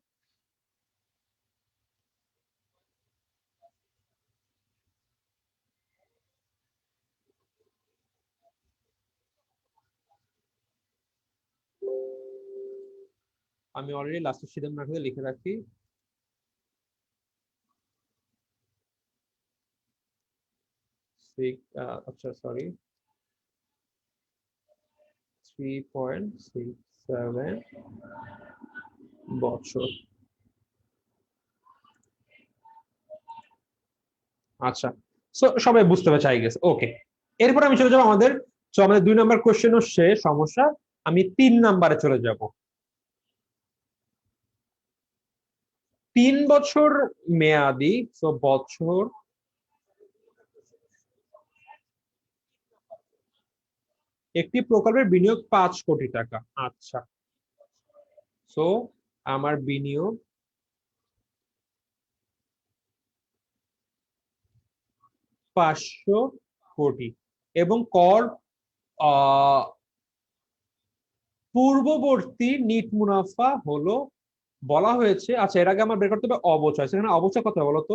আমি অলরেডি লাস্টের সিদ্ধান্ত না করে লিখে রাখি। আচ্ছা সরি, 3.67 বছর। আচ্ছা, সবাই বুঝতে পেরেছে আই গেস। ওকে, এরপর আমি চলে যাবো আমাদের, আমাদের 2 নাম্বার কোশ্চেনও শেষ সমস্যা, আমি 3 নাম্বারে চলে যাব। 3 বছর মেয়াদি, বছর একটি প্রকল্পের বিনিয়োগ 5 কোটি টাকা। আচ্ছা, সো আমার বিনিয়োগ 500 কোটি এবং কর পূর্ববর্তী নিট মুনাফা হলো, বলা হয়েছে, আচ্ছা এর আগে আমার বের করতে হবে অবচয়, সেখানে অবচয় কত বলতো?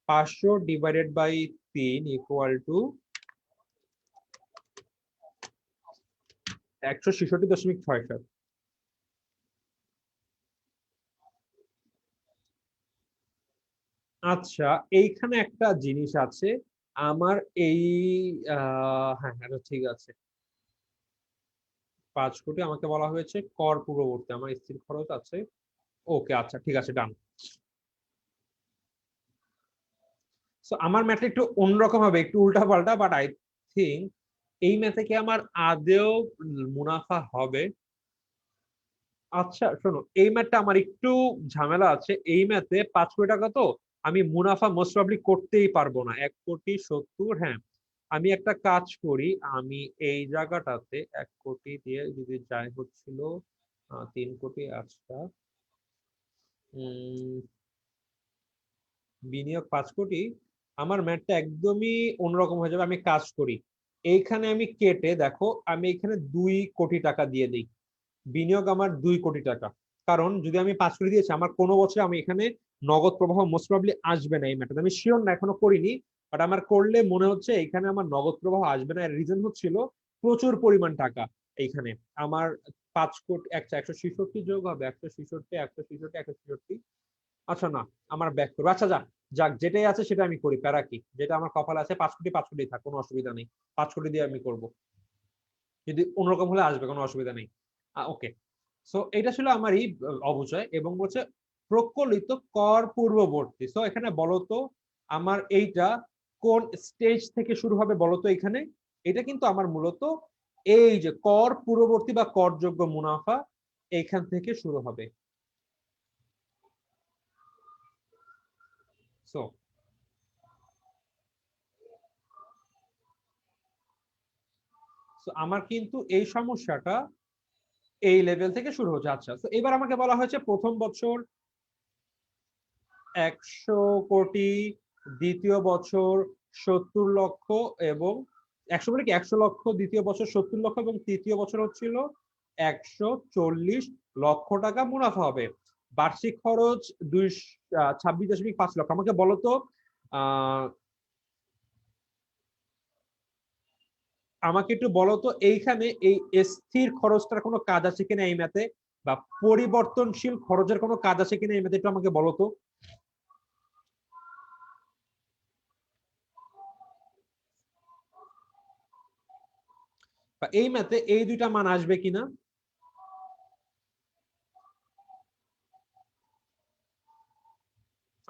500/3 = 166.67। আচ্ছা, এইখানে একটা জিনিস আছে আমার, এই হ্যাঁ এটা ঠিক আছে। 5 কোটি আমাকে বলা হয়েছে কর পূর্ববর্তী, আমার স্থির খরচ আছে। ওকে, আচ্ছা ঠিক আছে, ডান। আমার ম্যাথ একটু অন্যরকম হবে, একটু উল্টা পাল্টা, বাট আই থিঙ্ক এই ম্যাথে কি আমার আদেও মুনাফা হবে? আচ্ছা শোনো, এই ম্যাথটা আমার একটু ঝামেলা আছে। এই ম্যাথে 5 কোটি টাকা তো আমি মুনাফা মোস্ট প্রবাবলি করতেই পারবো না। 1,70,00,000, হ্যাঁ আমি একটা কাজ করি, আমি এই জায়গাটাতে 1 কোটি দিয়ে যদি যাই হচ্ছিল 3 কোটি। আচ্ছা, বিনিয়োগ 5 কোটি, আমার ম্যাথটা একদমই অন্যরকম হয়ে যাবে। আমি কাজ করি, এইখানে আমি কেটে দেখো, আমি এখানে 2 কোটি টাকা দিয়ে দিই। বিনিয়োগ আমার 2 কোটি টাকা, কারণ যদি আমি 5 কোটি দিয়েছি, আমার কোনো বছর আমি এখানে নগদ প্রবাহ মোস্ট প্রবাবলি আসবে না। এই ম্যাটার আমি শিওর না, এখনো করিনি, বাট আমার করলে মনে হচ্ছে এখানে আমার নগদ প্রবাহ আসবে না। এর রিজন হচ্ছিল প্রচুর পরিমাণ টাকা এইখানে আমার। 5 কোটি 166 যোগ হবে 166, 166, 166। আচ্ছা না, আমার ব্যাক করবো। আচ্ছা যাক, যাক যেটাই আছে সেটা আমি করি, প্যারা কি, যেটা আমার কপালে আছে 5 কোটি 5 কোটি থাক, কোনো অসুবিধা নেই। 5 কোটি দিয়ে আমি করব, যদি অন্যরকম হলে আসবে, কোনো অসুবিধা নেই। ওকে, এটা ছিল আমারই অবচয়, এবং বলছে প্রকলিত কর পূর্ববর্তী। এখানে বলতো আমার এইটা কোন স্টেজ থেকে শুরু হবে বলতো? এখানে এটা কিন্তু আমার মূলত এই যে কর পূর্ববর্তী বা করযোগ্য মুনাফা, এইখান থেকে শুরু হবে। সো আমার কিন্তু এই সমস্যাটা এই লেভেল থেকে শুরু হচ্ছে। আচ্ছা, তো এবার আমাকে বলা হয়েছে প্রথম বছর 100 কোটি, দ্বিতীয় বছর 70 লক্ষ, এবং 100 কোটি কি 100 লক্ষ, দ্বিতীয় বছর 70 লক্ষ, এবং তৃতীয় বছর হচ্ছিল 140 লক্ষ টাকা মুনাফা হবে। বার্ষিক খরচ 26.5 লক্ষ। আমাকে বলতো আমাকে একটু বলতো এইখানে এই স্থির খরচটার কোনো কাজ আছে কিনা এই ম্যাথে, বা পরিবর্তনশীল খরচের কোনো কাজ আছে কিনা এই ম্যাথে, একটু আমাকে বলতো। এই ম্যাথে এই দুইটা মান আসবে কিনা।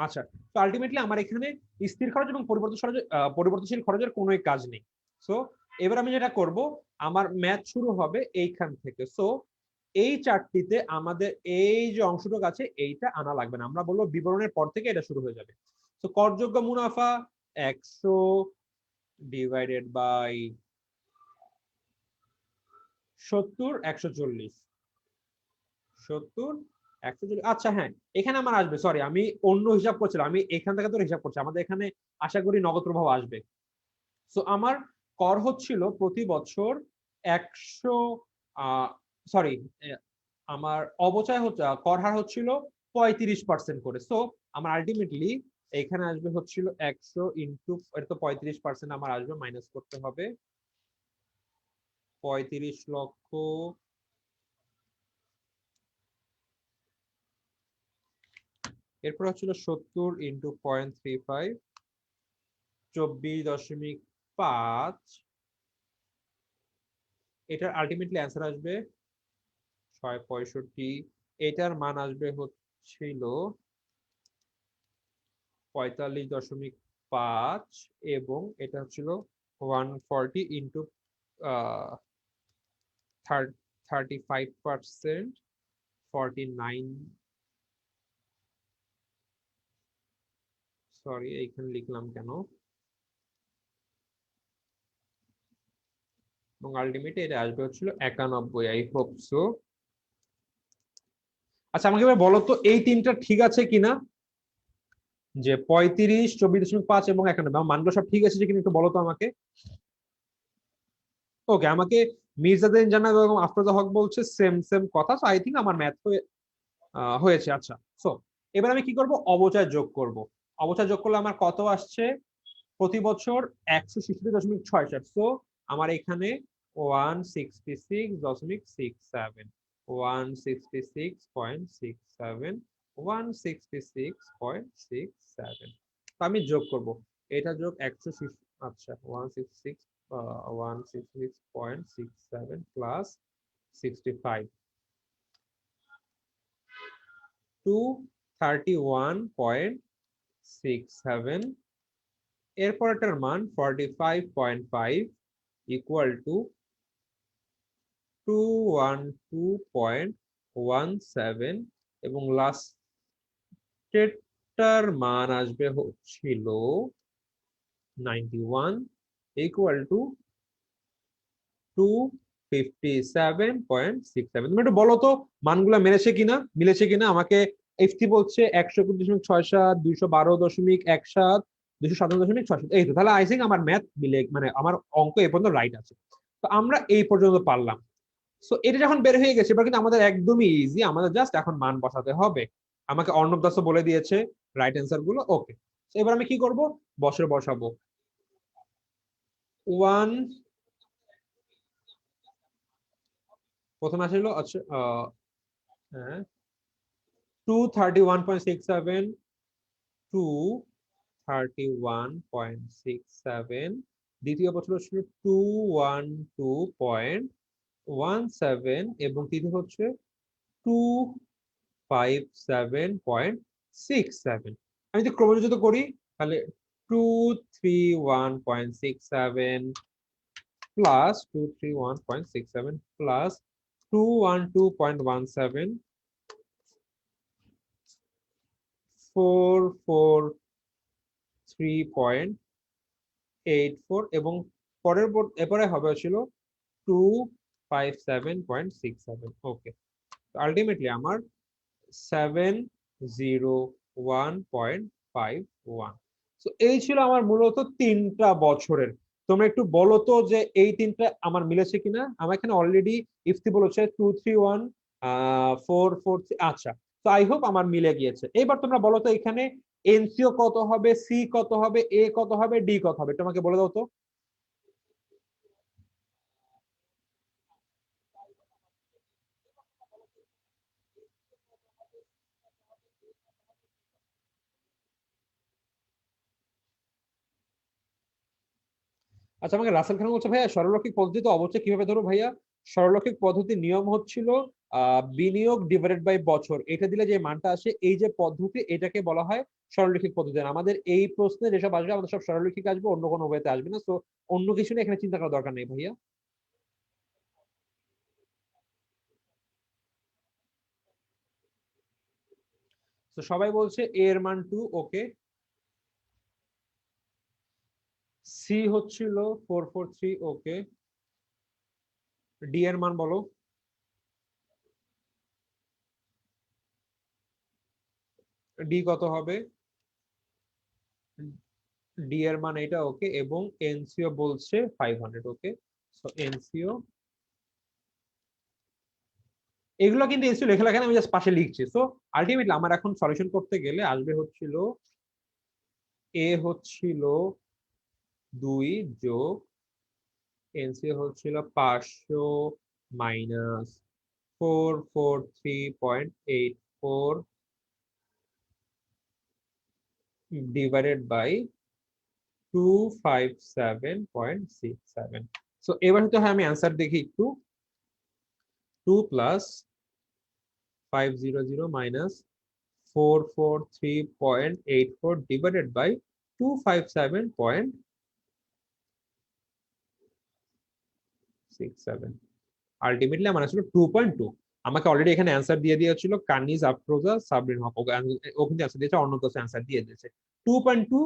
আচ্ছা, তো আলটিমেটলি আমার এখানে স্থির খরচ এবং পরিবর্তনশীল খরচের কোনো কাজ নেই। সো এবার আমি যেটা করব, আমার ম্যাথ শুরু হবে এইখান থেকে। সো এই চারটিতে আমাদের এই যে অংশটুকু আছে এইটা আনা লাগবে না, আমরা বলবো বিবরণের পর থেকে এটা শুরু হয়ে যাবে। তো করযোগ্য মুনাফা 100 ডিভাইডেড বাই 70, 140, 70, 140। আচ্ছা হ্যাঁ, এখানে আমার আসবে, সরি আমি অন্য হিসাব করছিলাম, আমি এখান থেকে তো হিসাব করছি, আমাদের এখানে আশা করি নগদ প্রবাহ আসবে। আমার কর হচ্ছিল প্রতি বছর 100, সরি আমার অবচয় হচ্ছে, কর হার হচ্ছিল 35% করে। সো আমার আলটিমেটলি এখানে আসবে হচ্ছিল 100 ইন্টু, এটা তো 35% আমার আসবে, মাইনাস করতে হবে 35 লক্ষ, এরপর হচ্ছিল 70 ইন্টু 0.35, 24.5। এটার আলটিমেটলি অ্যান্সার আসবে 665। এটার মান আসবে হচ্ছিল 45.5 এবং এটা হচ্ছিল 140 ইন্টু 35%, 49। সরি, এইখানে লিখলাম কেন, এবং আলটিমেটলি এটা আসবে হচ্ছিল 91। I hope so. আচ্ছা, আমাকে এবার বলো তো এই তিনটা ঠিক আছে কিনা, যে 35, 24.5 এবং 91 মানগুলো সব ঠিক আছে কিনা একটু বলো তো আমাকে। ওকে, আমাকে মির্জাদিন জান্নাত এবং আফরোজা হক বলছে সেম সেম কথা, সো আই থিঙ্ক আমার ম্যাথ হয়েছে। আচ্ছা, সো এবার আমি কি করব, অবচয় যোগ করব। অবচয় যোগ করলে আমার কত আসছে, প্রতি বছর 166.67। সো আমার এখানে 166.67, 166.67, 166.67। তো আমি যোগ করব, এটা যোগ 100, আচ্ছা 166.67 প্লাস 65, 231.67। এরপরটার মান 45.5 ইকুয়াল টু 212.17 এবং লাস্টেরটার মান আসবে হচ্ছিল 91 ইকুয়াল টু 257.67। তুমি একটু বলো তো মানগুলো মিলেছে কিনা আমাকে। এফটি বলছে 121.67, 212.17, 257.67। এই তো, তাহলে আই থিঙ্ক আমার ম্যাথ মিলে, মানে আমার অঙ্ক এ পর্যন্ত রাইট আছে। তো আমরা এই পর্যন্ত পারলাম। সো এটা যখন বের হয়ে গেছে, এবার কিন্তু আমাদের একদমই ইজি, আমাদের জাস্ট এখন মান বসাতে হবে। আমাকে অর্ণব দাসও বলে দিয়েছে রাইট অ্যান্সার গুলো। ওকে, এবার আমি কি করব, বসাবো। ওয়ান, প্রথমে আসলো, আচ্ছা হ্যাঁ, 231.67, 231.67। দ্বিতীয় বছর ছিল 212.17 এবং তৃতীয় হচ্ছে 257.67। আমি যদি ক্রমযোজিত করি তাহলে 231.67 প্লাস 231.67 প্লাস 212.17, 443.84 এবং এরপরে হবে ছিল 257.67। ওকে, আলটিমেটলি আমার 701.51। তো এই ছিল আমার মূলত 3টা বছরের। তোমরা একটু বলো তো যে এই 3টা আমার মিলেছে কিনা। আমার এখানে অলরেডি ইফতি বলেছে 231.443। আচ্ছা, তো আই হোপ আমার মিলে গিয়েছে। এবার তোমরা বলো তো এখানে এনসিও কত হবে, সি কত হবে, এ কত হবে, ডি কত হবে, তোমাকে বলে দাও তো। আচ্ছা, আমাকে রাসেল খান বলছে ভাইয়া সরলরৈখিক পদ্ধতি তো অবশ্যই কিভাবে ধরো ভাইয়া। সরলরৈখিক পদ্ধতির নিয়ম হচ্ছিল বিনিয়োগ ডিভাইডেড বাই বছর, এটা দিলে যে মানটা আসে, এই যে পদ্ধতি এটাকে বলা হয় সরলরৈখিক পদ্ধতি। আমাদের এই প্রশ্নে যেসব আসবে আমাদের সব সরলরৈখিক আসবে, অন্য কোনো ওয়েতে আসবে না। তো অন্য কিছু নিয়ে এখানে চিন্তা করার দরকার নেই ভাইয়া। তো সবাই বলছে এ এর মান 2। ওকে, সি হচ্ছিল 443। ওকে, ডি এর মান বলো। ডি কত হবে, ডি এর মান এটা। ওকে, এবং এনসিও বলছে 500। ওকে, সো এনসিও, এগুলো কিন্তু এনসিও লেখা লেখা আমি জাস্ট পাশে লিখছি। সো আলটিমেটলি আমার এখন সলিউশন করতে গেলে আসবে হচ্ছিল এ হচ্ছিল 2 যোগ এনসি হচ্ছিল 500 মাইনাস 443.84 ডিভাইডেড বাই 257.67। সো এবার হতে হয় আমি অ্যান্সার দেখি একটু। 2 plus 500 minus 443.84 divided by 257.67। Ultimately আমার আসলে 2.2। আমাকে অলরেডি এখানে অ্যান্সার দিয়ে দিয়েছিল কানিজ, আফরোজা, সাবরিন হক। ও কিন্তু অ্যান্সার দিয়েছে, অন্য কিছু অ্যান্সার দিয়ে দিয়েছে। 2.2,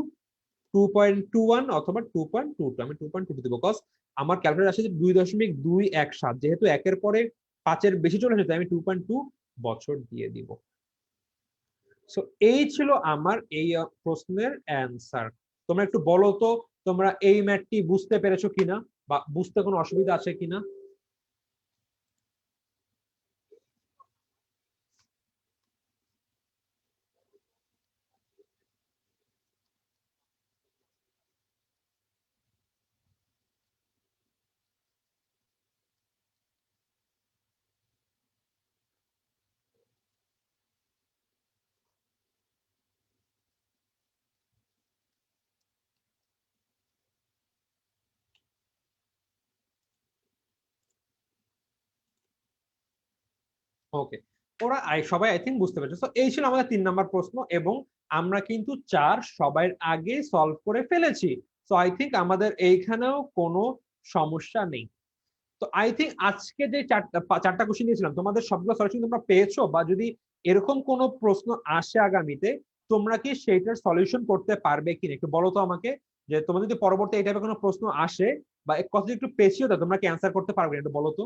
2.21 অথবা 2.22। আমি 2.22 দিব, বিকজ আমার ক্যালকুলেটর আসছে 2.217। যেহেতু একের পরে 5-এর বেশি চলে এসেছে, আমি 2.2 বছর দিয়ে দিব। সো এই ছিল আমার এই প্রশ্নের অ্যান্সার। তোমরা একটু বলো তো তোমরা এই ম্যাথটি বুঝতে পেরেছো কিনা, বা বুঝতে কোনো অসুবিধা আছে কিনা? ওকে, ওরা সবাই আই থিঙ্ক বুঝতে পেরেছে। তো এই ছিল আমাদের 3 নাম্বার প্রশ্ন, এবং আমরা কিন্তু 4 সবাই আগে সলভ করে ফেলেছি। তো আই থিঙ্ক আমাদের এইখানেও কোনো সমস্যা নেই। তো আই থিঙ্ক আজকে যে চারটা কোশ্চেন দিয়েছিলাম, তোমাদের সবগুলো সলিউশন তোমরা পেয়েছো? বা যদি এরকম কোনো প্রশ্ন আসে আগামীতে, তোমরা কি সেইটার সলিউশন করতে পারবে কিনা একটু বলো তো আমাকে। যে তোমাদের যদি পরবর্তী এই টাইপের কোনো প্রশ্ন আসে বা কথা একটু পেছিও, তোমরা কি অ্যান্সার করতে পারবে একটু বলো তো।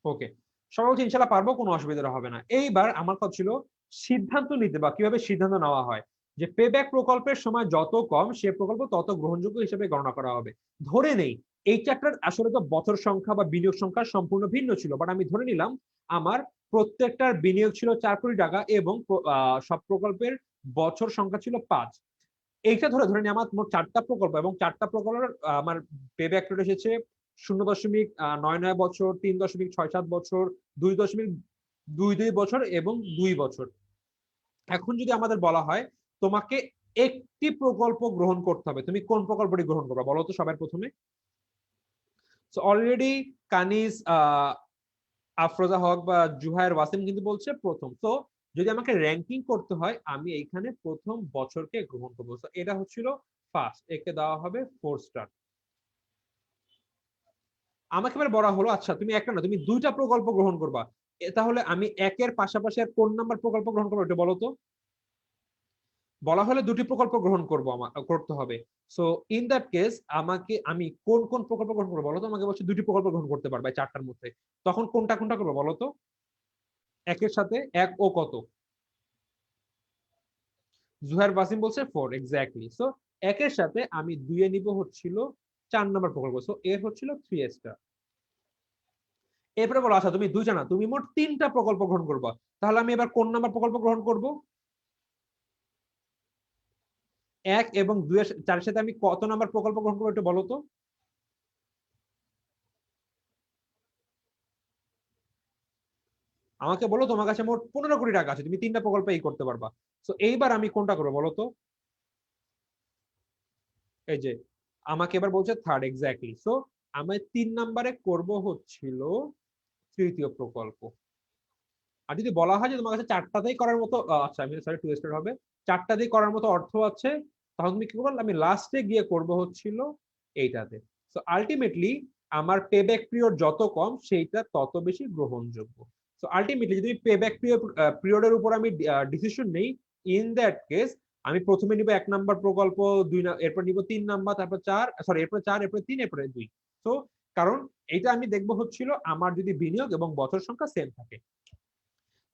ওকে, সবাই বলছে ইনশাল্লাহ পারবো, কোনো অসুবিধা হবে না। এইবার আমার কথা ছিল সিদ্ধান্ত নিতে, বা কিভাবে সিদ্ধান্ত নেওয়া হয় যে পেব্যাক প্রকল্পের সময় যত কম সে প্রকল্প তত গ্রহণযোগ্য হিসেবে গণনা করা হবে। ধরে নেই এই চ্যাপ্টার আসলে তো বছর সংখ্যা বা বিনিয়োগ সংখ্যা সম্পূর্ণ ভিন্ন ছিল, বাট আমি ধরে নিলাম আমার প্রত্যেকটার বিনিয়োগ ছিল 4 কোটি টাকা, এবং সব প্রকল্পের বছর সংখ্যা ছিল 5। এইটা ধরে ধরে নিয়ে আমার মোট 4টা প্রকল্প, এবং 4টা প্রকল্পের আমার পেব্যাক রেট এসেছে 0.99 বছর, 3.67 বছর, 2.22 বছর এবং 2 বছর। এখন যদি আমাদের বলা হয় তোমাকে একটি প্রকল্প গ্রহণ করতে হবে, তুমি কোন প্রকল্পটি গ্রহণ করবে বলো তো সবার প্রথমে। সো অলরেডি কানিজ, আফরোজা হক বা জুহায়ের ওয়াসিম কিন্তু বলছে প্রথম। তো যদি আমাকে র্যাঙ্কিং করতে হয়, আমি এইখানে প্রথম বছরকে গ্রহণ করবো। তো এটা হচ্ছিল ফার্স্ট, একে দেওয়া হবে 4 স্টার। আমাকে এবার বলা হলো আচ্ছা তুমি একটা না তুমি 2টা প্রকল্প গ্রহণ করবা, তাহলে আমি একের পাশাপাশি আর কোন নাম্বার প্রকল্প গ্রহণ করবো এটা বলো তো। বলা হলে 2টি প্রকল্প গ্রহণ করবো, আমার করতে হবে। সো ইন দ্যাট কেস আমাকে আমি কোন কোন প্রকল্প গ্রহণ করবো বলো তো। আমাকে বলছে 2টি প্রকল্প গ্রহণ করতে পারবে 4টার মধ্যে, তখন কোনটা কোনটা করবো বলো তো। একের সাথে এক ও কত? জুহার বাসিম বলছে 4, এক্স্যাক্টলি। সো একের সাথে আমি 2 নিব হচ্ছিল 4 নাম্বার প্রকল্প, সো এর হচ্ছিল 3 স্টার। এরপরে বলো আচ্ছা তুমি 2টা না তুমি মোট 3টা প্রকল্প গ্রহণ করবা, তাহলে আমি এবার কোন নাম্বার প্রকল্প গ্রহণ করব? 1 এবং 2 4-এর সাথে আমি কত নাম্বার প্রকল্প গ্রহণ করবো একটু বলো তো। আমাকে বলো তোমার কাছে মোট 15 কোটি টাকা আছে, তুমি 3টা প্রকল্প এই করতে পারবা। তো এইবার আমি কোনটা করবো বলো তো। এই যে আমাকে এবার বলছে থার্ড, এক্স্যাক্টলি। সো আমি 3 নাম্বারে করব হচ্ছিল তৃতীয় প্রকল্প। আর যদি বলা হয় যে তোমার কাছে 4টাতেই করার মতো, আচ্ছা আমি সরি 2 স্টার হবে, 4টাতেই করার মতো অর্থ আছে, তখন তুমি কি করবো, আমি লাস্টে গিয়ে করব হচ্ছিল এইটাতে। তো আলটিমেটলি আমার পেব্যাক পিরিয়ড যত কম সেইটা তত বেশি গ্রহণযোগ্য। তো আলটিমেটলি যদি পেব্যাক পিরিয়ডের উপর আমি ডিসিশন নেই, ইন দ্যাট কেস আমি প্রথমে নিব 1 নাম্বার প্রকল্প, এরপর নিব 3 নাম্বার, তারপর 4, সরি এরপর 4, এরপর 3, এরপরে 2। তো কারণ এটা আমি দেখবো হচ্ছিল আমার যদি বিনিয়োগ এবং বছর সংখ্যা সেম থাকে।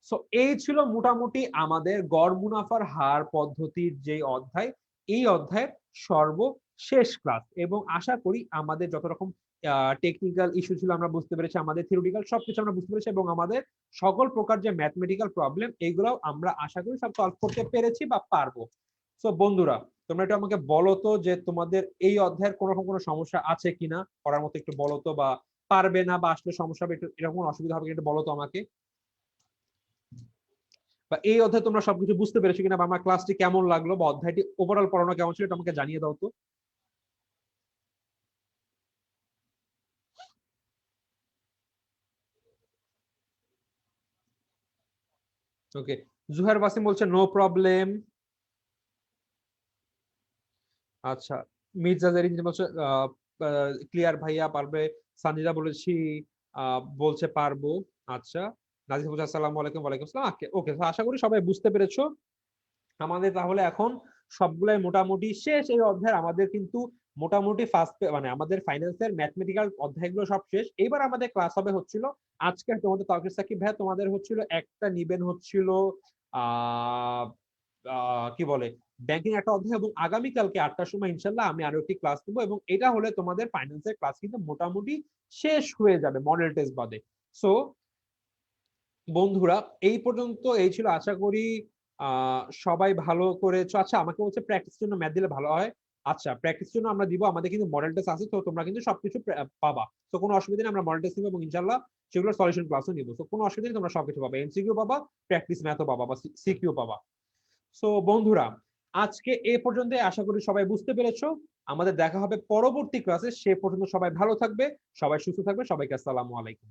সো এই ছিল মোটামুটি আমাদের গড় মুনাফার হার পদ্ধতির যে অধ্যায়, এই অধ্যায়ের সর্বশেষ ক্লাস। এবং আশা করি আমাদের যত রকম টেকনিক্যাল ইস্যু ছিল আমরা বুঝতে পেরেছি, আমাদের থিওরিটিক্যাল সবকিছু আমরা বুঝতে পেরেছি, এবং আমাদের সকল প্রকার যে ম্যাথমেটিক্যাল প্রবলেম এগুলোও আমরা আশা করি সব সলভ করতে পেরেছি বা পারবো। সো বন্ধুরা, তোমরা একটু আমাকে বলো তো যে তোমাদের এই অধ্যায়ের কোনো রকম কোনো সমস্যা আছে কিনা, পড়ার মতো একটু বলো তো, বা পারবে না বা আসলে সমস্যা হবে, একটু এরকম অসুবিধা হবে একটু বলো তো আমাকে। বা এই অধ্যায়ে তোমরা সবকিছু বুঝতে পেরেছো কিনা, বা আমার ক্লাসটি কেমন লাগলো, বা অধ্যায়টি ওভারঅল পড়ানো কেমন ছিল, এটা আমাকে জানিয়ে দাও তো। ওকে, জুহার বাসিম বলছে নো প্রবলেম। আচ্ছা, মির্জা জারিন বলছে ক্লিয়ার ভাইয়া পারবে। সানজিদা বলেছি বলছে পারবো। আচ্ছা, নাজির বলছে আসসালামু আলাইকুম। ওয়ালাইকুম আসসালাম। ওকে ওকে, আশা করি সবাই বুঝতে পেরেছো। আমাদের তাহলে এখন সবগুলাই মোটামুটি শেষ এই অধ্যায়। আমাদের কিন্তু মোটামুটি ফার্স্ট মানে আমাদের ফাইন্যান্সের ম্যাথমেটিক্যাল অধ্যায়গুলো সব শেষ। এবার আমাদের ক্লাস হবে হচ্ছিল আজকে তোমাদের তাওকির সাকিব ভাই তোমাদের হচ্ছিল একটা নিবেন হচ্ছিল আহ কি বলে ব্যাংকিং একটা অধ্যায়, এবং আগামীকালকে 8টার সময় ইনশাল্লাহ আমি আরো একটি ক্লাস নেবো, এবং এটা হলে তোমাদের ফাইন্যান্সের ক্লাস কিন্তু মোটামুটি শেষ হয়ে যাবে মডেল টেস্ট বাদে। সো বন্ধুরা, এই পর্যন্ত এই ছিল। আশা করি সবাই ভালো করেছো। আচ্ছা, আমাকে বলছে প্র্যাকটিসের জন্য ম্যাথ দিলে ভালো হয়। আচ্ছা, প্র্যাকটিসের জন্য আমরা দিব, আমাদের কিন্তু মডেল টেস্ট আছে, তো তোমরা কিন্তু সবকিছু পাবা। তো কোনো অসুবিধা নেই, আমরা মডেল টেস্ট নিব এবং ইনশাআল্লাহ সেগুলোর সলিউশন ক্লাসও নিব। তো কোনো অসুবিধা নেই, তোমরা সবকিছু পাবা, এমসিকিউ পাবা, প্র্যাকটিস ম্যাথও পাবা, বা সিকিউ পাবা। সো বন্ধুরা, আজকে এ পর্যন্ত। আশা করি সবাই বুঝতে পেরেছো। আমাদের দেখা হবে পরবর্তী ক্লাসে। সে পর্যন্ত সবাই ভালো থাকবে, সবাই সুস্থ থাকবে। সবাইকে আসসালামু আলাইকুম।